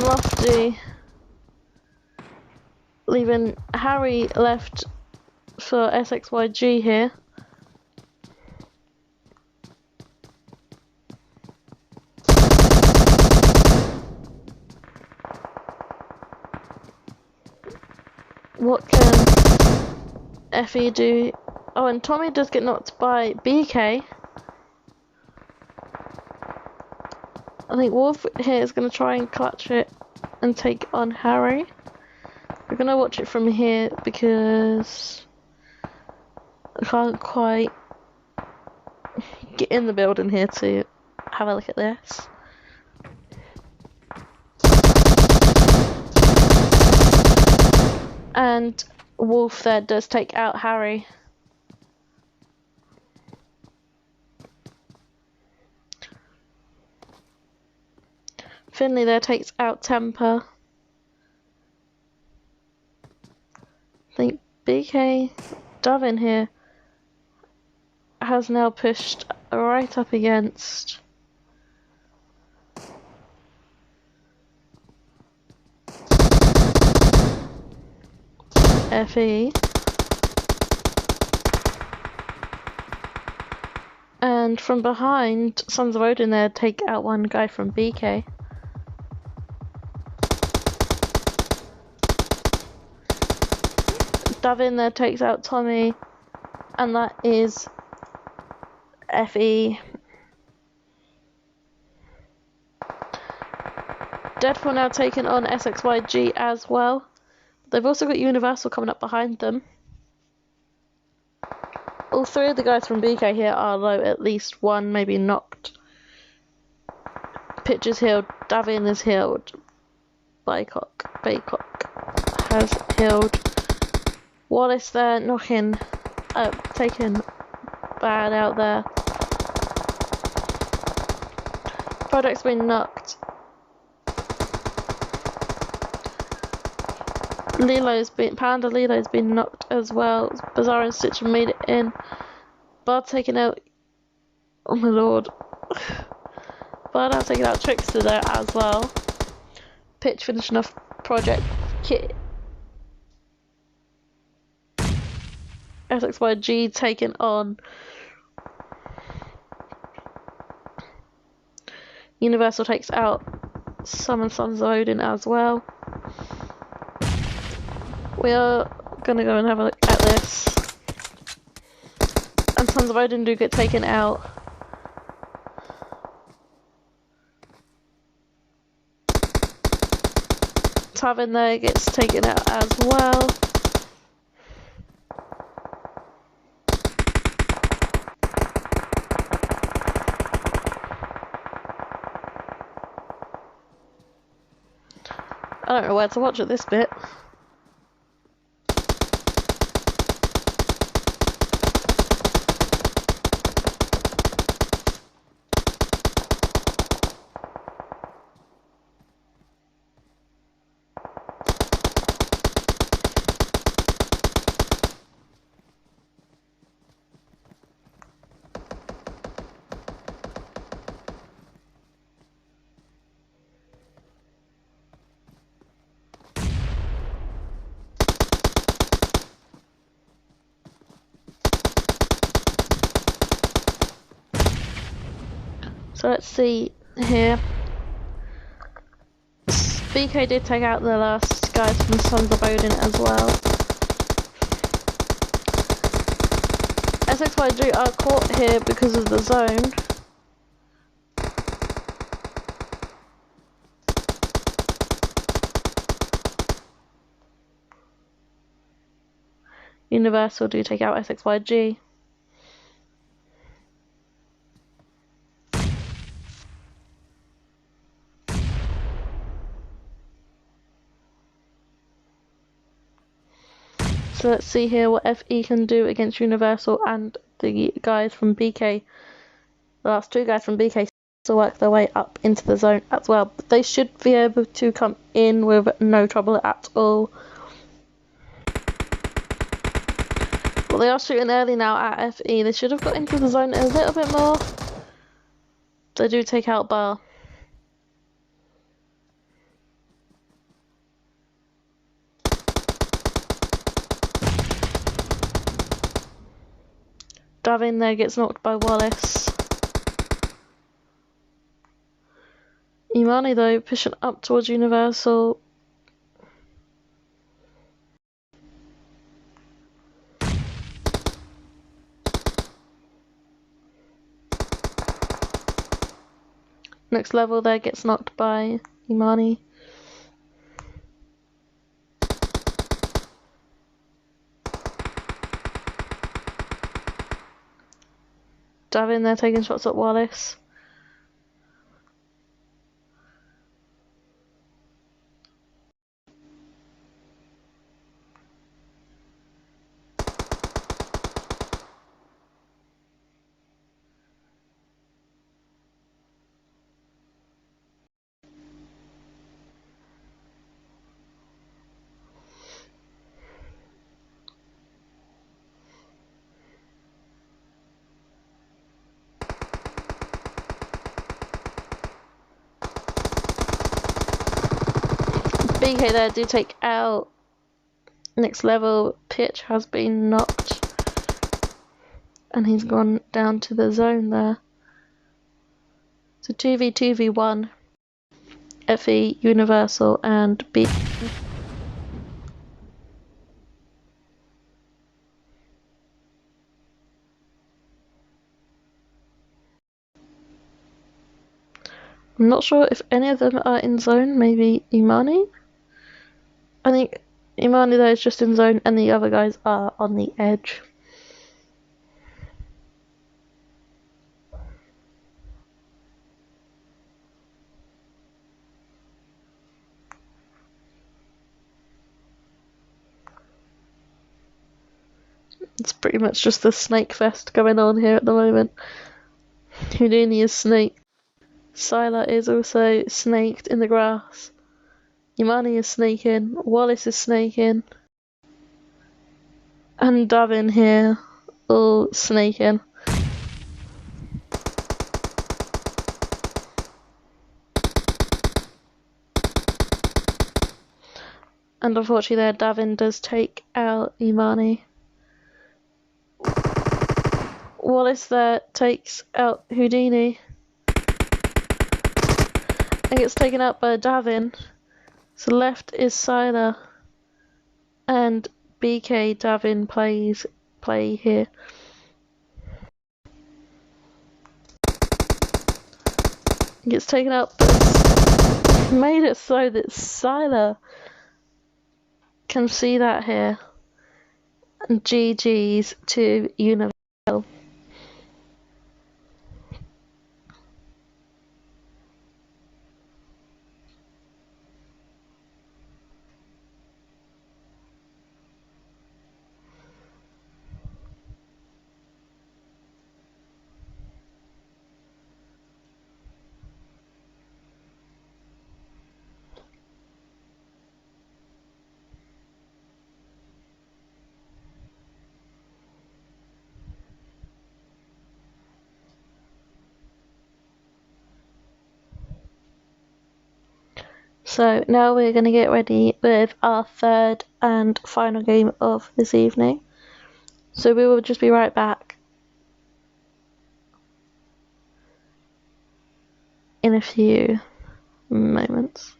Lofty, leaving Harry left for SXYG here. What can FE do? Oh, and Tommy does get knocked by BK. I think Wolf here is going to try and clutch it and take on Harry. We're going to watch it from here because I can't quite get in the building here to have a look at this. And Wolf there does take out Harry. Finley there takes out Temper. I think BK Dovin here has now pushed right up against FE. And from behind, Sons of Odin there take out one guy from BK. Davin there takes out Tommy, and that is FE. Deadpool now taking on SXYG as well. They've also got Universal coming up behind them. All three of the guys from BK here are low, at least one maybe knocked. Pitch is healed, Davin is healed, Baycock has healed. Wallace there knocking, taking bad out there. Project's been knocked. Panda Lilo's been knocked as well. Bizarre and Stitch have made it in. Bard taking out, oh my lord. Bard now taking out Trickster there as well. Pitch finishing off Project Kit. SXYG taking on Universal takes out Summon Sons of Odin as well. We are gonna go and have a look at this. And Sons of Odin do get taken out. Tavin there gets taken out as well. I don't know where to watch at this bit. So let's see here. BK did take out the last guys from Sons of Odin as well. SXYG are caught here because of the zone. Universal do take out SXYG. So let's see here what FE can do against Universal and the guys from BK. The last two guys from BK to work their way up into the zone as well. But they should be able to come in with no trouble at all. Well, they are shooting early now at FE. They should have got into the zone a little bit more. They do take out Bar. Davin there gets knocked by Wallace. Imani though pushing up towards Universal. Next level there gets knocked by Imani. Davin there taking shots at Wallace. BK there do take out. Next level, Pitch has been knocked. And he's gone down to the zone there. So 2v2v1. FE, Universal, and B. I'm not sure if any of them are in zone, maybe Imani? I think Imani though is just in zone and the other guys are on the edge. It's pretty much just the snake fest going on here at the moment. Houdini is snake. Sila is also snaked in the grass. Imani is snaking. Wallace is snaking. And Davin here, all snaking. And unfortunately there, Davin does take out Imani. Wallace there takes out Houdini. And gets taken out by Davin. So left is Sila. And BK Davin play here. Gets taken out, but made it so that Sila can see that here. And GG's to Universal. So now we're going to get ready with our third and final game of this evening. So we will just be right back in a few moments.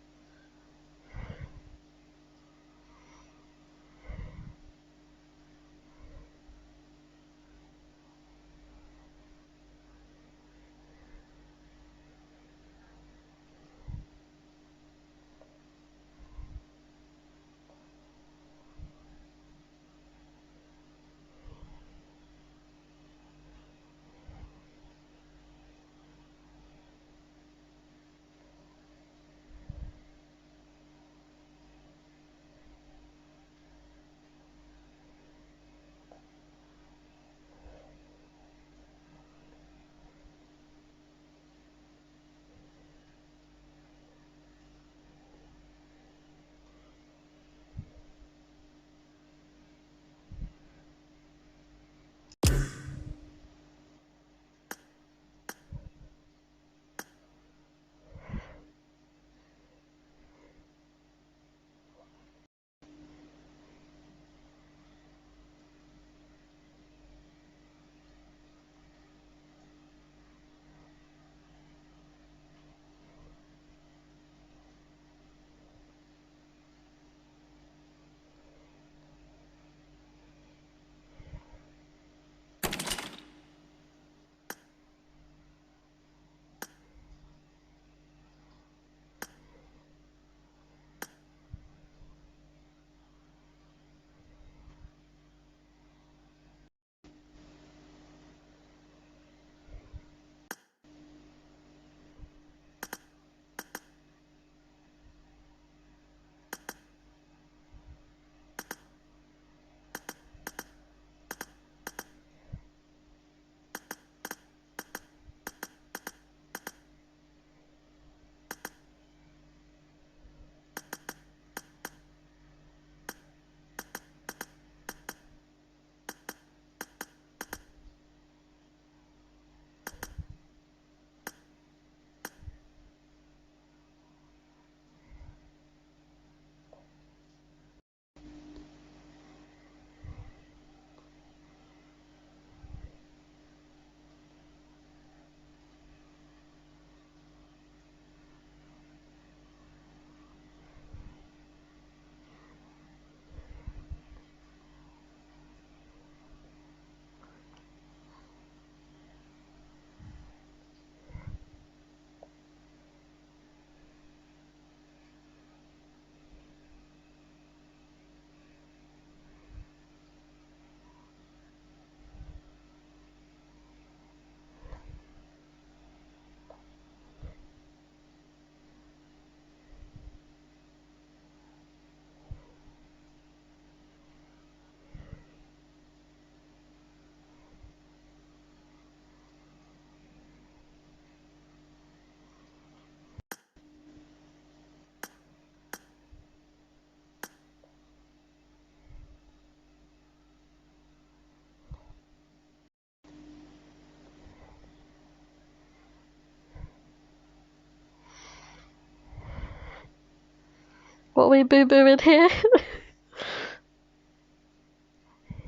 What are we boo-booing here?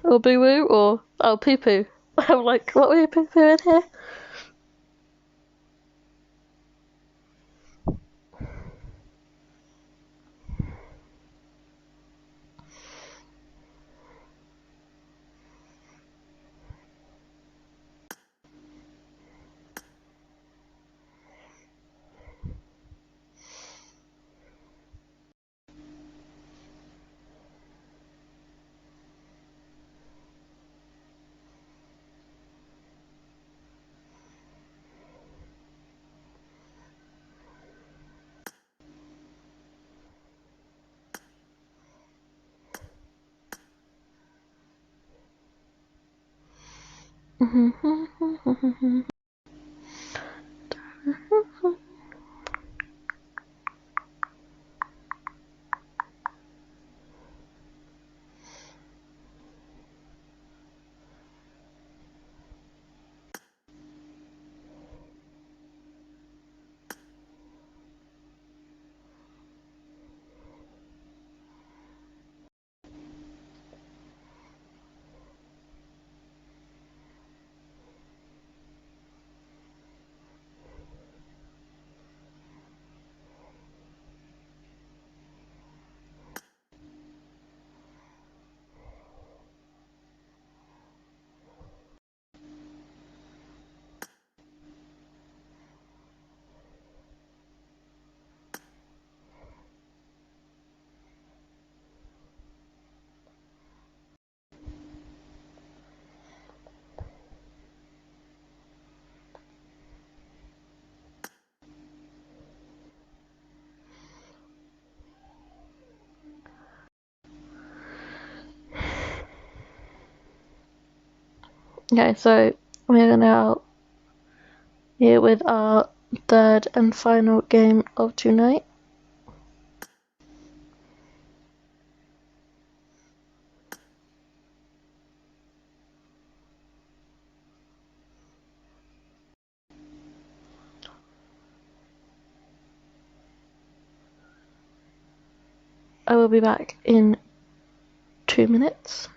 Or boo-woo, or oh, poo-poo. I'm like, what are we poo-pooing here? Okay, so we're now here with our third and final game of tonight. I will be back in 2 minutes.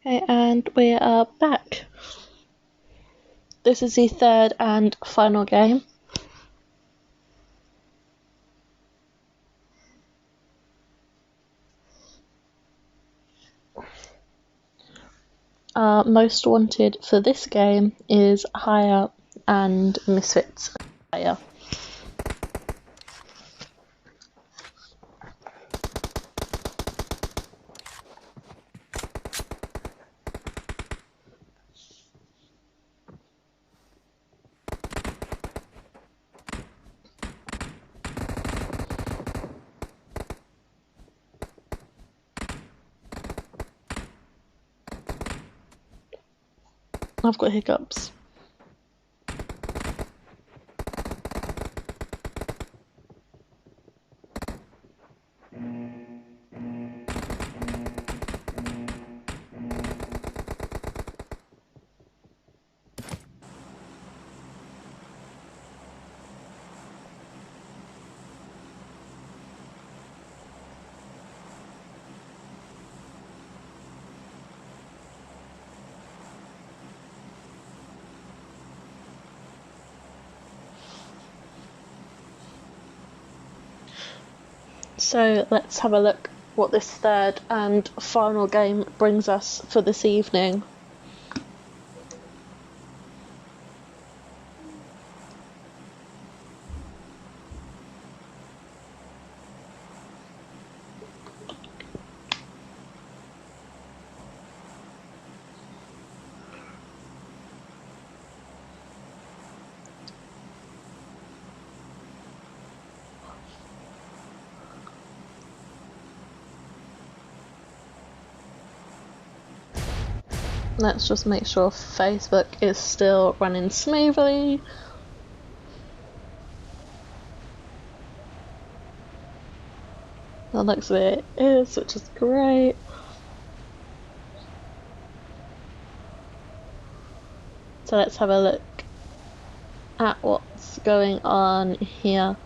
Okay, and we are back. This is the third and final game. Most wanted for this game is Higher and Misfits Higher. I've got hiccups. So let's have a look what this third and final game brings us for this evening. Let's just make sure Facebook is still running smoothly. That looks like it is, which is great. So let's have a look at what's going on here.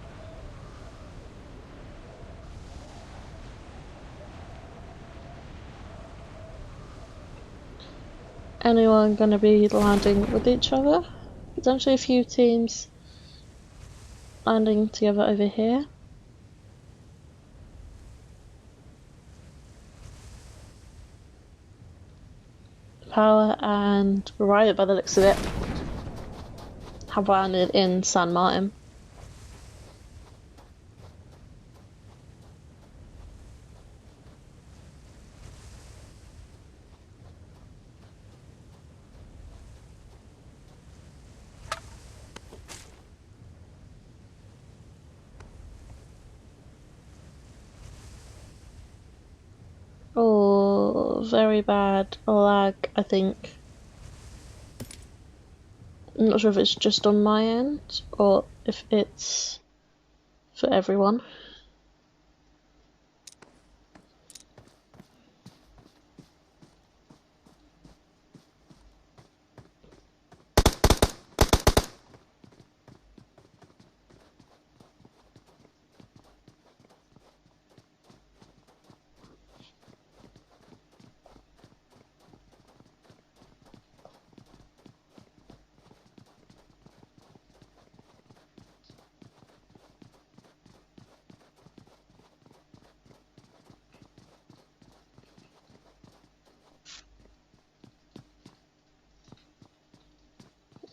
Anyone going to be landing with each other? Potentially a few teams landing together over here. Power and Riot, by the looks of it, have landed in San Martin. Oh, very bad lag, I think. I'm not sure if it's just on my end or if it's for everyone.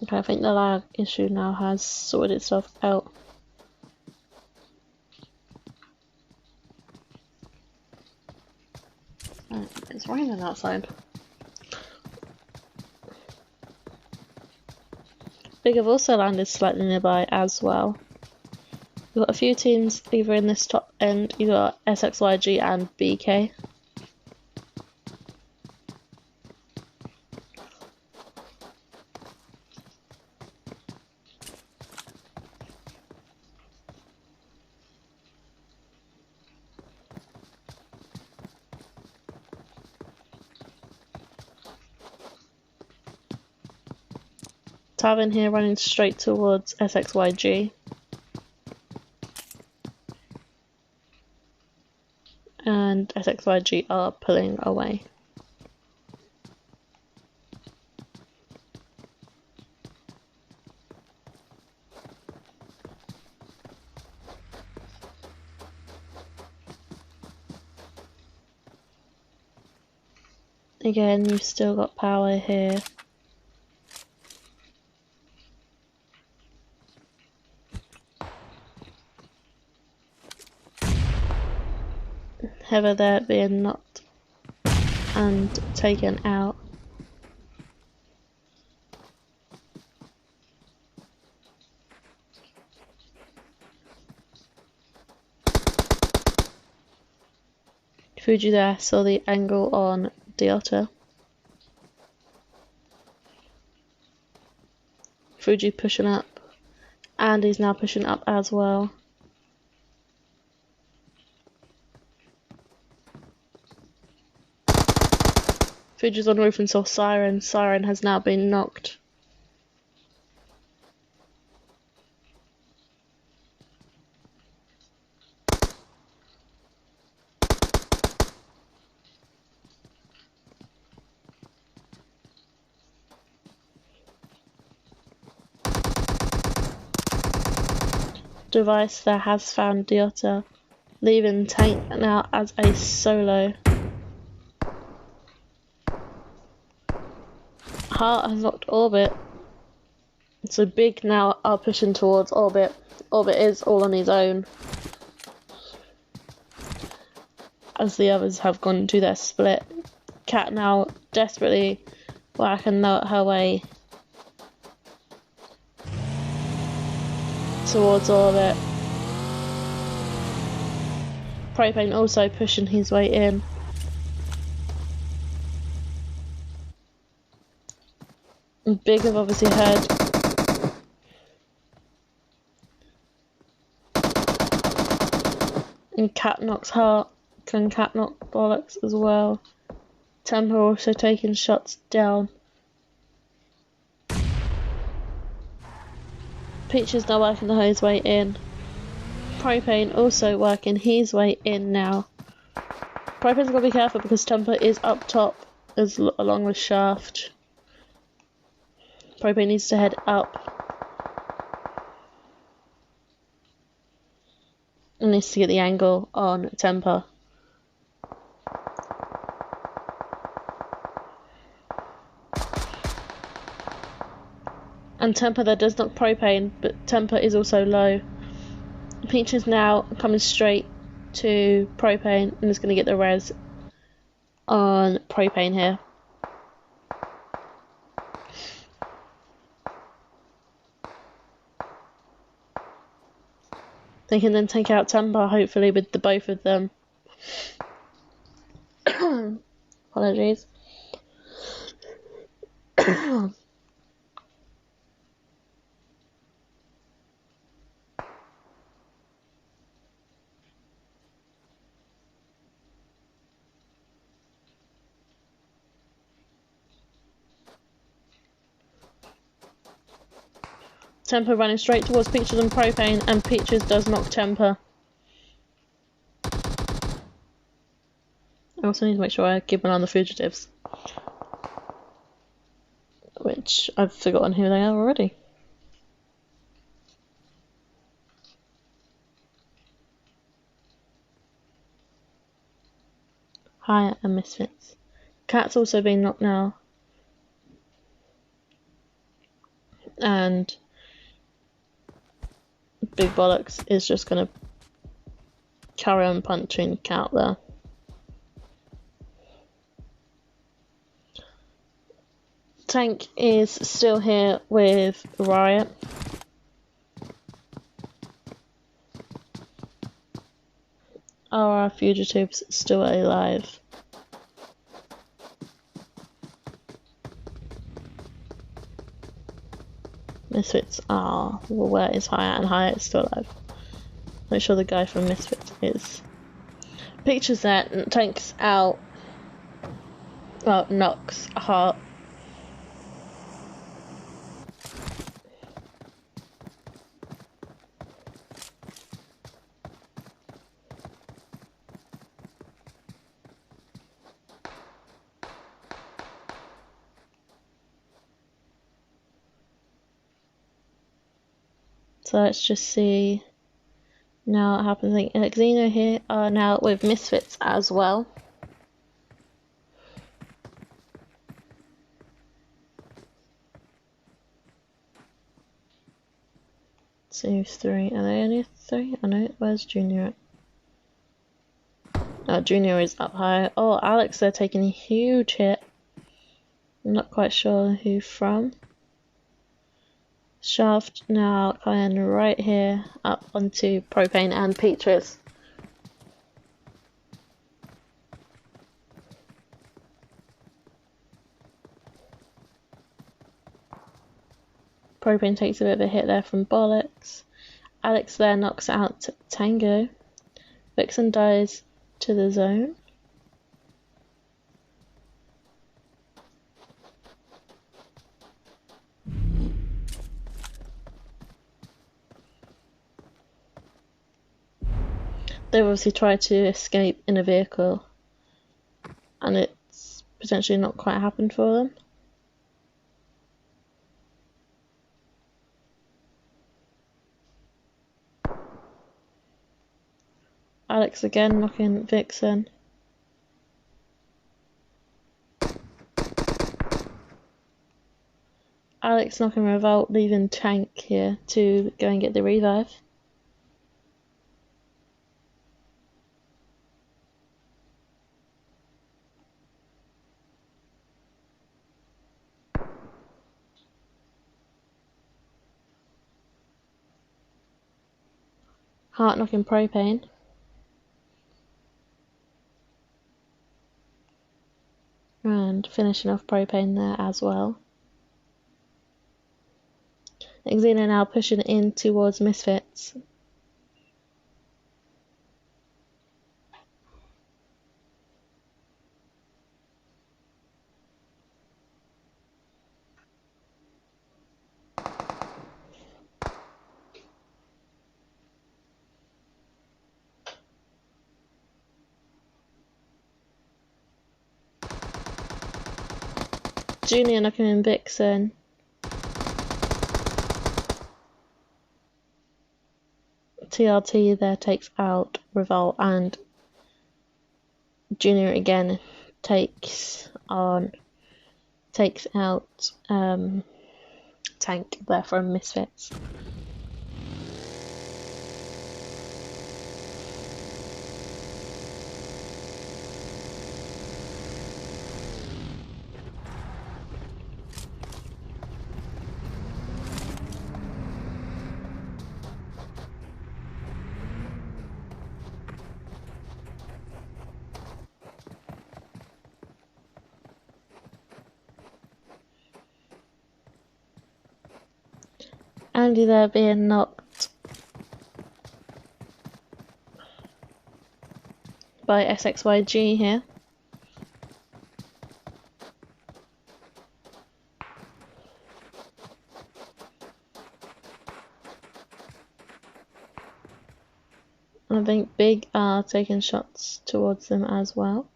Okay, I think the lag issue now has sorted itself out. Oh, it's raining outside. Big have also landed slightly nearby as well. We've got a few teams either in this top end, you've got SXYG and BK. Tavern here running straight towards SXYG. And SXYG are pulling away. Again, you've still got power here. Heather there being knocked and taken out. Fuji there saw the angle on Diota. Fuji pushing up, and he's now pushing up as well. Fuji's on the roof and saw Siren. Siren has now been knocked. Device there has found Diota, leaving Tank now as a solo. Heart has knocked Orbit, so Big now are pushing towards Orbit. Orbit is all on his own, as the others have gone to their split. Cat now desperately working her way towards Orbit. Propane also pushing his way in. And Big have obviously heard. And Cat knocks Heart. Can Cat knock Bollocks as well? Temper also taking shots down. Peach is now working his way in. Propane also working his way in now. Propane's got to be careful because Temper is up top along with Shaft. Propane needs to head up. And needs to get the angle on Temper. And Temper there does knock Propane, but Temper is also low. Peach is now coming straight to Propane and is going to get the res on Propane here. They can then take out Temper, hopefully, with the both of them. Apologies. Temper running straight towards Peaches and Propane, and Peaches does knock Temper. I also need to make sure I keep an eye on the Fugitives, which I've forgotten who they are already. Hyatt and Misfits. Cat's also been knocked now. And Big Bollocks is just going to carry on punching Cat there. Tank is still here with Riot. Are our Fugitives still alive? Misfits are. Well, where is Hyatt? And Hyatt's still alive. Make sure the guy from Misfits is. Pictures there. Tank's out. Well, knocks Heart. So let's just see now what happens. I think Xeno here are now with Misfits as well. 2, 3. Are they only 3? I know. Where's Junior at? Oh, Junior is up high. Oh, Alex, they're taking a huge hit. I'm not quite sure who from. Shaft now coming right here up onto Propane and Peaches. Propane takes a bit of a hit there from Bollocks. Alex there knocks out Tango. Vixen dies to the zone. They've obviously tried to escape in a vehicle, and it's potentially not quite happened for them. Alex again knocking Vixen. Alex knocking Revolt, leaving Tank here to go and get the revive. Heart knocking Propane. And finishing off Propane there as well. Xena now pushing in towards Misfits. Junior knocking in Vixen. TRT there takes out Revolt, and Junior again takes out Tank there from Misfits. Andy there being knocked by SXYG here. I think Big are taking shots towards them as well.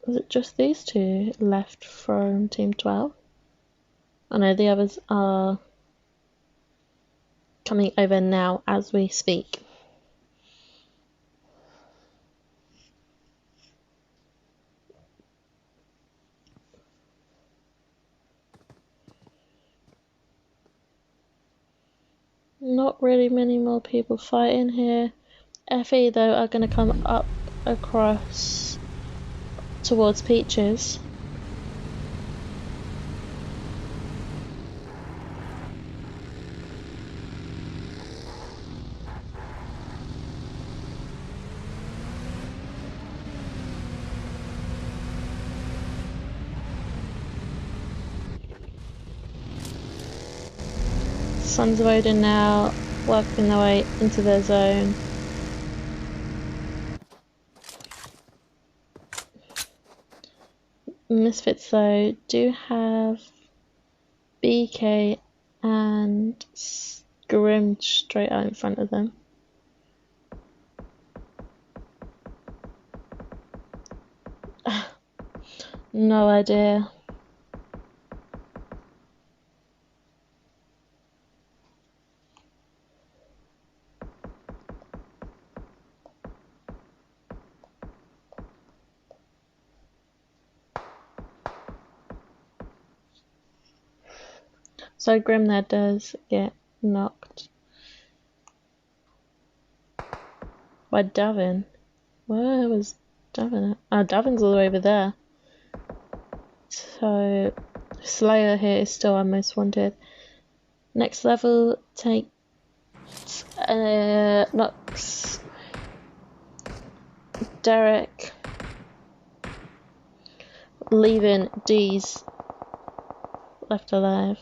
Was it just these two left from Team 12? I know the others are coming over now as we speak. Not really many more people fighting here. FE though are going to come up across towards Peaches. Sons of Odin now working their way into their zone. Misfits though do have BK and Grim straight out in front of them. No idea. So Grim there does get knocked by Davin. Where was Davin at? Oh, Davin's all the way over there. So Slayer here is still our most wanted. Next level takes knocks Derek, leaving D's left alive.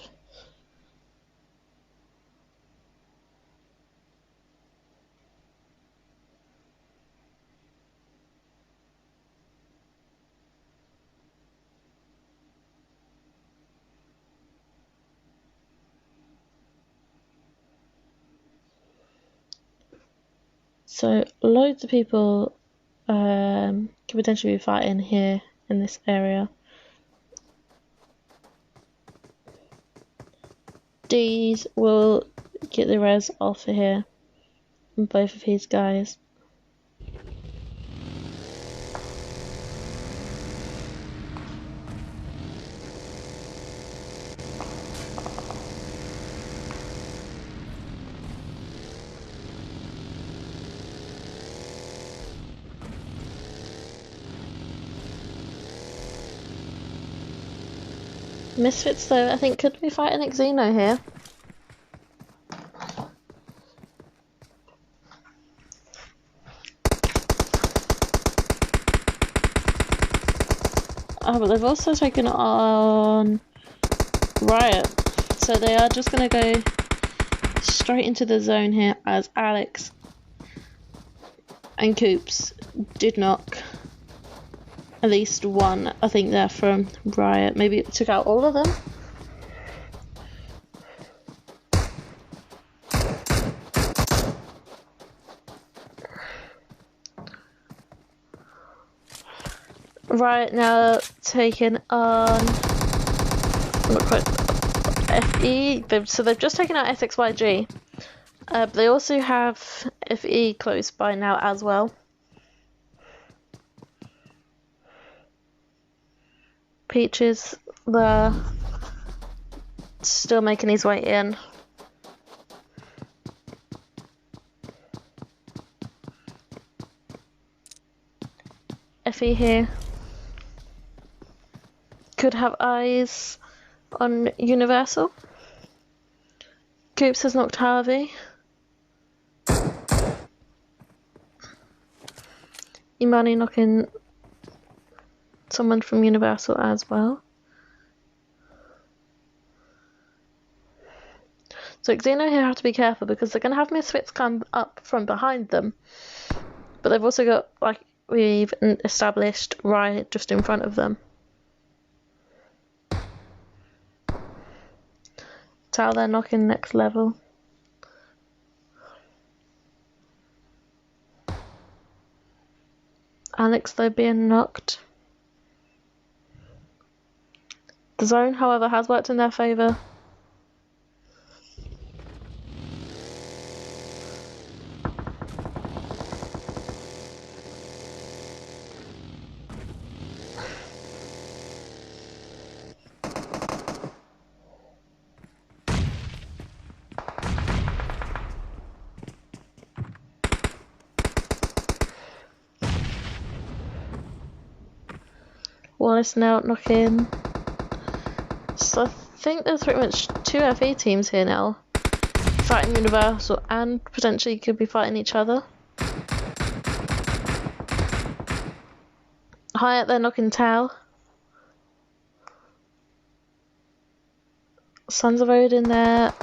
So loads of people could potentially be fighting here in this area. D's will get the res off of here and both of his guys. Misfits though, I think could be fighting Xeno here. Oh, but they've also taken on Riot. So they are just going to go straight into the zone here as Alex and Coops did knock at least one, I think they're from Riot. Maybe it took out all of them. Riot now taking on not quite FE. So they've just taken out SXYG. But they also have FE close by now as well. Peaches there, still making his way in. FE here could have eyes on Universal. Coops has knocked Harvey. Imani knocking someone from Universal as well. So Xeno here have to be careful because they're going to have Misfits come up from behind them. But they've also got, like we've established, Riot just in front of them. Tal they're knocking next level. Alex though being knocked. The zone, however, has worked in their favour. Wallace now knocking. So I think there's pretty much two FE teams here now, fighting Universal and potentially could be fighting each other. Hyatt they're knocking Tal. Sons of Odin there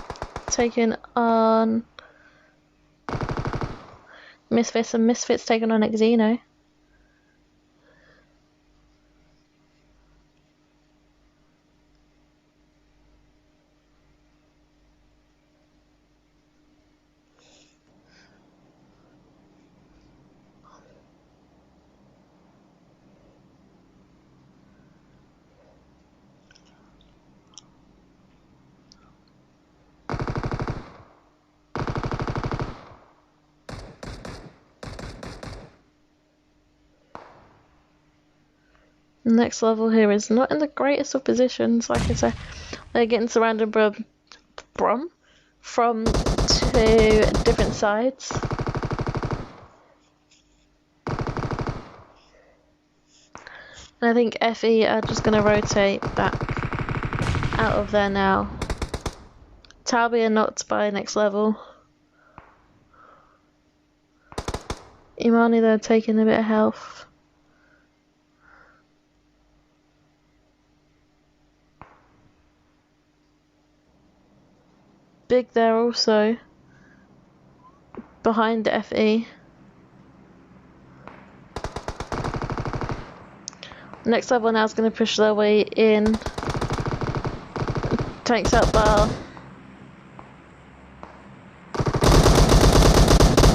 taking on Misfits, and Misfits taking on Xeno. Next level here is not in the greatest of positions, like I say. They're getting surrounded by from two different sides. And I think FE are just going to rotate back out of there now. Talby are knocked by next level. Imani, they're taking a bit of health. Big there also. Behind FE. Next level now is going to push their way in. Takes out bar.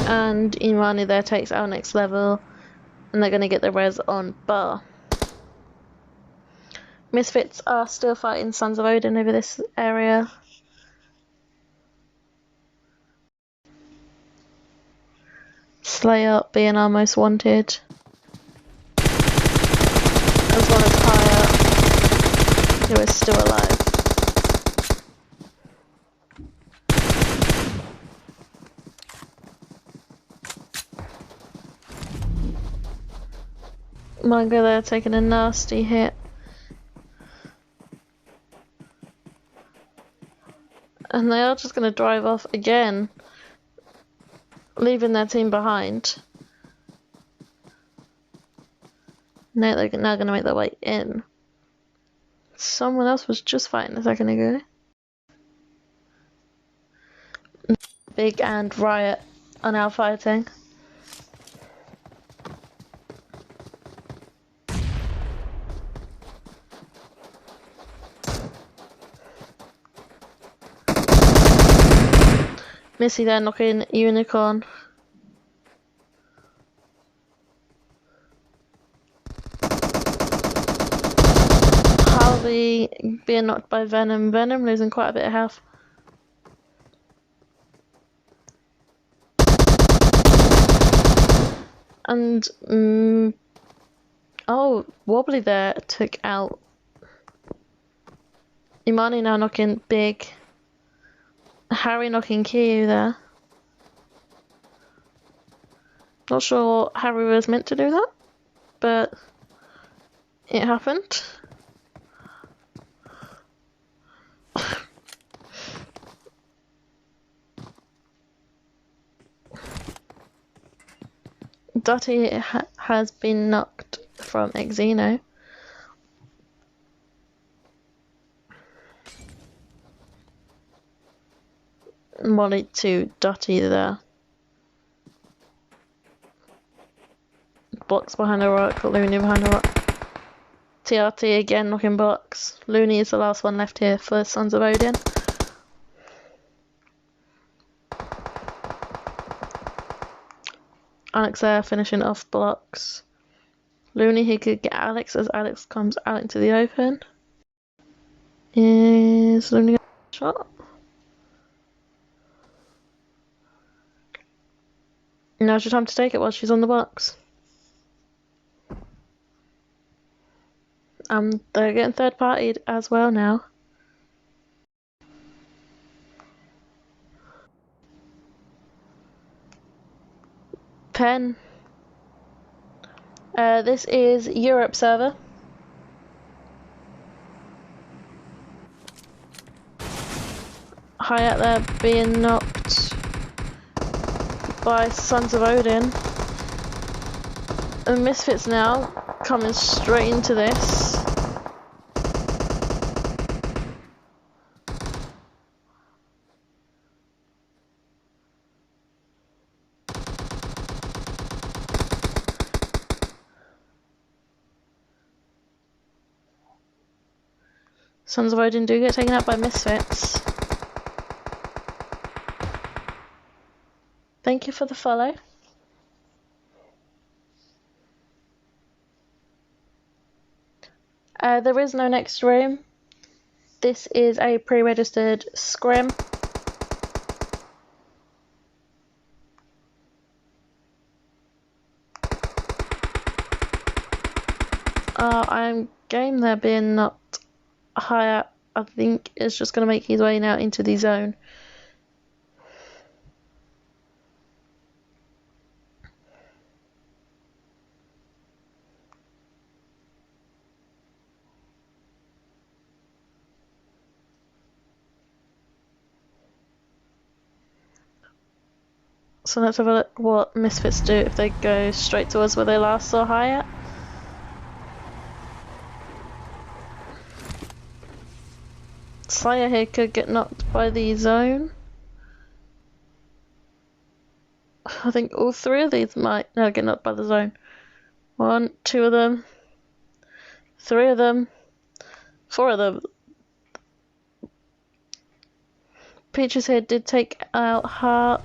And Imani there takes out next level. And they're going to get the res on bar. Misfits are still fighting Sons of Odin over this area. Slayer being our most wanted. As well as Haya, who is still alive. Manga there taking a nasty hit. And they are just going to drive off again, leaving their team behind. Now they're now going to make their way in. Someone else was just fighting a second ago. Big and Riot are now fighting. Missy there knocking Unicorn. Harvey being knocked by Venom. Venom losing quite a bit of health. And oh, Wobbly there took out Imani, now knocking Big. Harry knocking Kyu there. Not sure Harry was meant to do that, but it happened. Dottie has been knocked from Xeno. Molly to Dottie there. Box behind a rock, Looney behind a rock. TRT again knocking Box. Looney is the last one left here for Sons of Odin. Alex there finishing off Blocks. Looney, he could get Alex as Alex comes out into the open. Is Looney got a shot? Now's your time to take it while she's on the box. They're getting third partied as well now. Pen. This is Europe server. High out there being knocked by Sons of Odin. And Misfits now coming straight into this. Sons of Odin do get taken out by Misfits. Thank you for the follow. There is no next room. This is a pre-registered scrim. I'm game there being knocked higher I think is just going to make his way now into the zone. So let's have a look what Misfits do if they go straight towards where they last saw Hyatt. Slayer here could get knocked by the zone. I think all three of these might now get knocked by the zone. 1, 2 of them, 3 of them, 4 of them. Peaches here did take out Heart,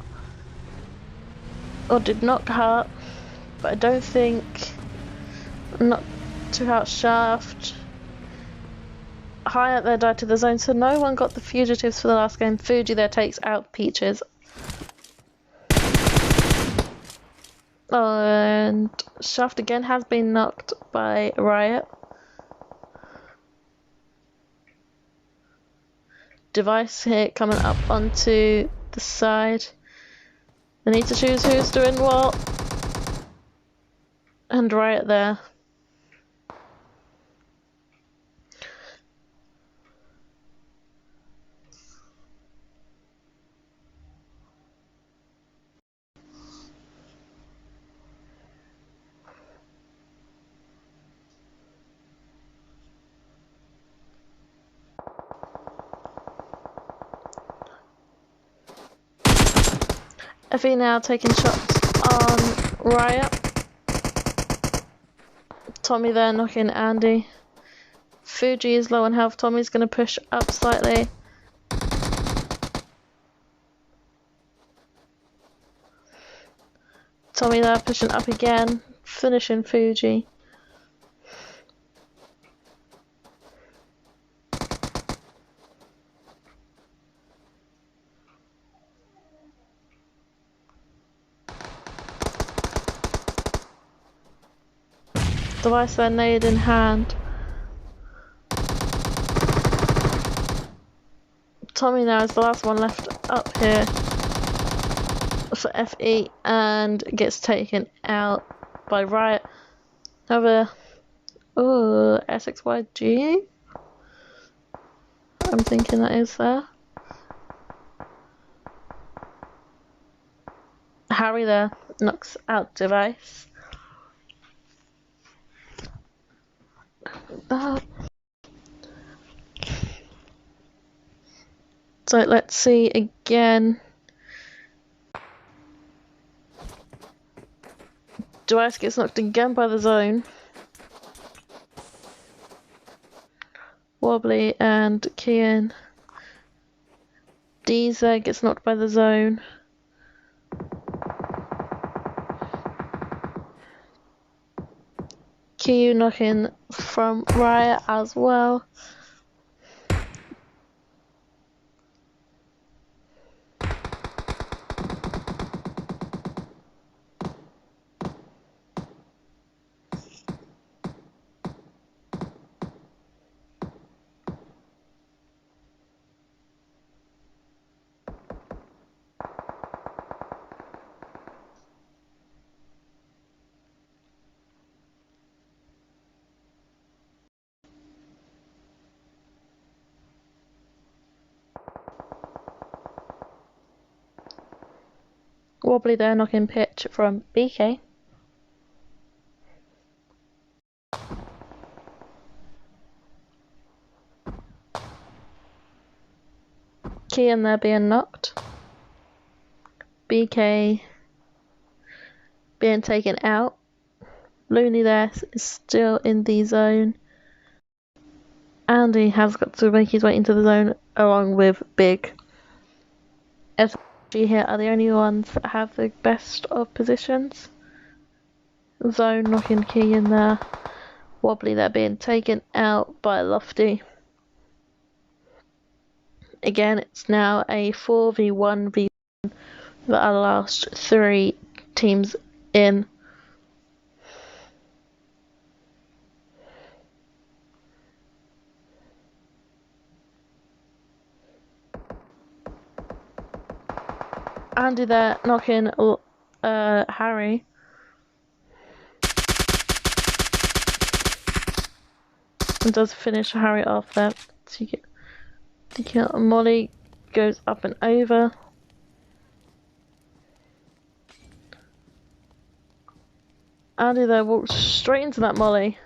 or did knock Heart, but I don't think not took out Shaft. Hyatt there died to the zone, so no one got the Fugitives for the last game. Fuji there takes out Peaches. And Shaft again has been knocked by Riot. Device here coming up onto the side. They need to choose who's doing what. And Riot there. Effie now taking shots on Riot. Tommy there knocking Andy. Fuji is low on health. Tommy's going to push up slightly. Tommy there pushing up again, finishing Fuji. Device there, nade in hand. Tommy now is the last one left up here for FE and gets taken out by Riot. However, SXYG? I'm thinking that is there. Harry there knocks out Device. So let's see again. Device gets knocked again by the zone. Wobbly and Kian. Deezer gets knocked by the zone. Kiyu knocking from Riot as well. Wobbly there knocking pitch from BK. Kian there being knocked. BK being taken out. Looney there is still in the zone. Andy has got to make his way into the zone along with Big. SG here are the only ones that have the best of positions. Zone knocking Key in there. Wobbly there being taken out by Lofty. Again, it's now a 4v1v1 that are the last 3 teams in. Andy there knocking Harry. And does finish Harry off there. So you get Molly goes up and over. Andy there walks straight into that Molly.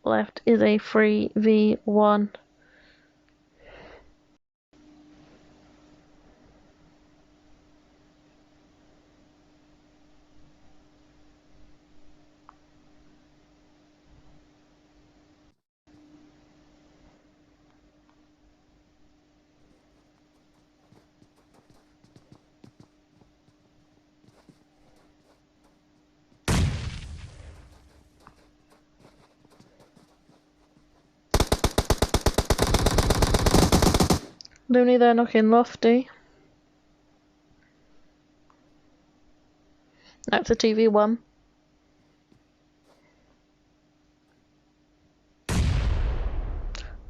Left is a 3v1. Looney there knocking Lofty. That's a 2v1.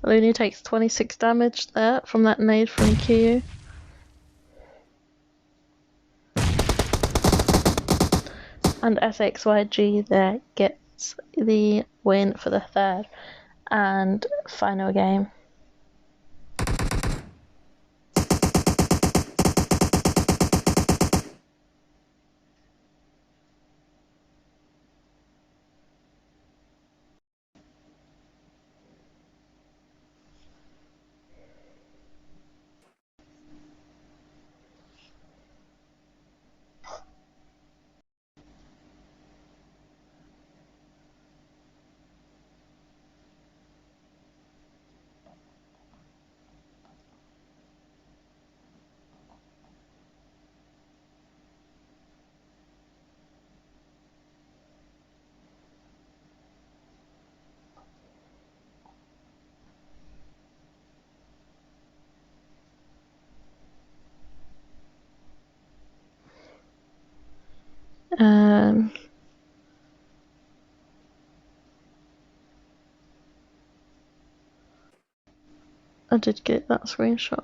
Looney takes 26 damage there from that nade from Q. And SXYG there gets the win for the third and final game. I did get that screenshot.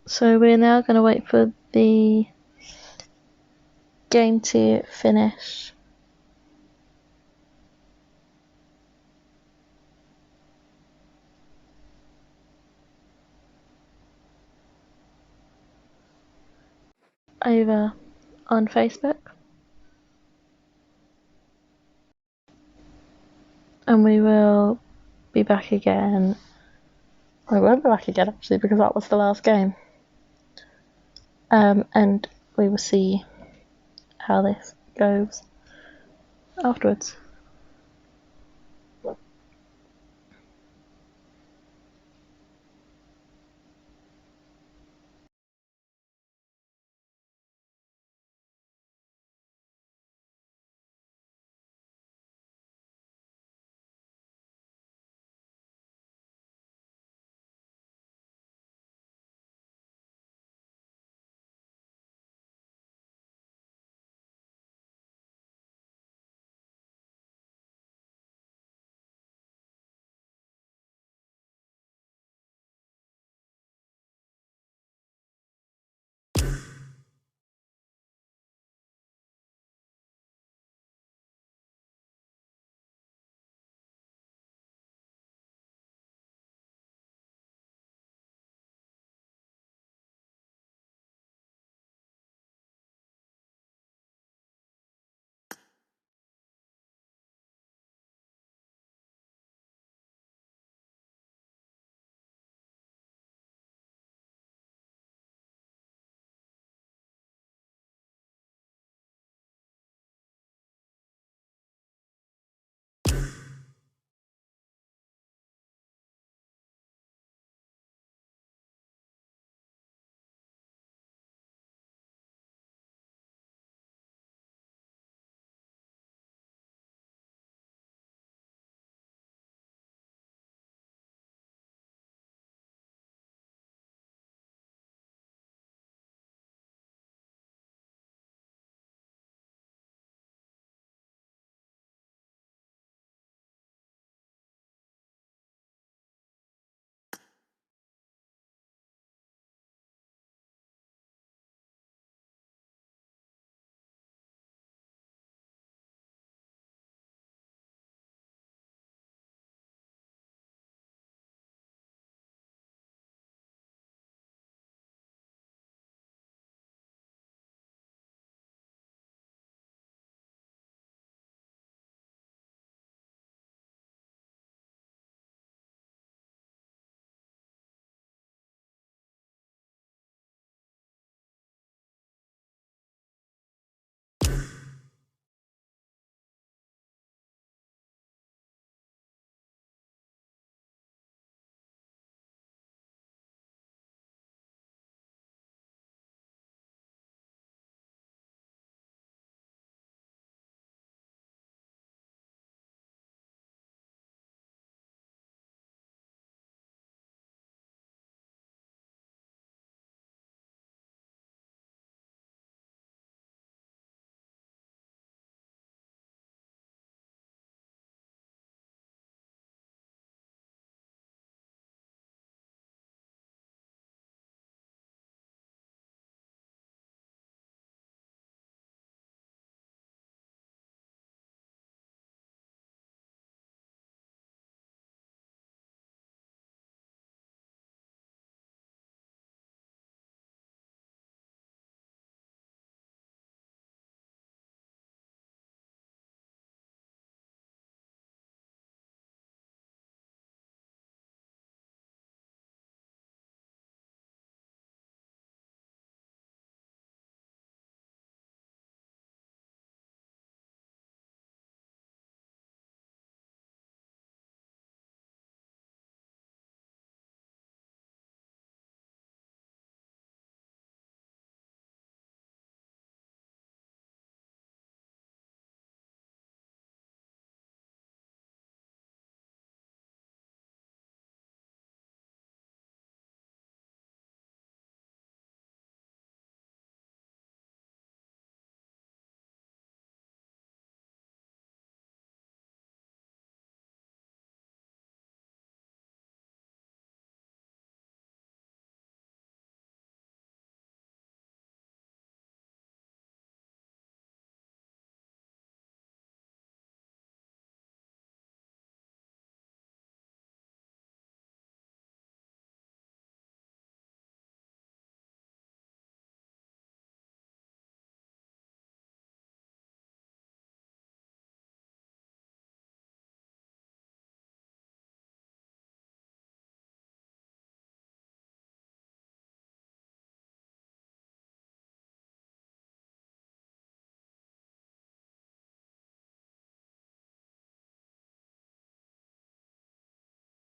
So we're now going to wait for the game to finish. Over on Facebook. And we will be back again. We won't be back again actually because that was the last game. And we will see how this goes afterwards.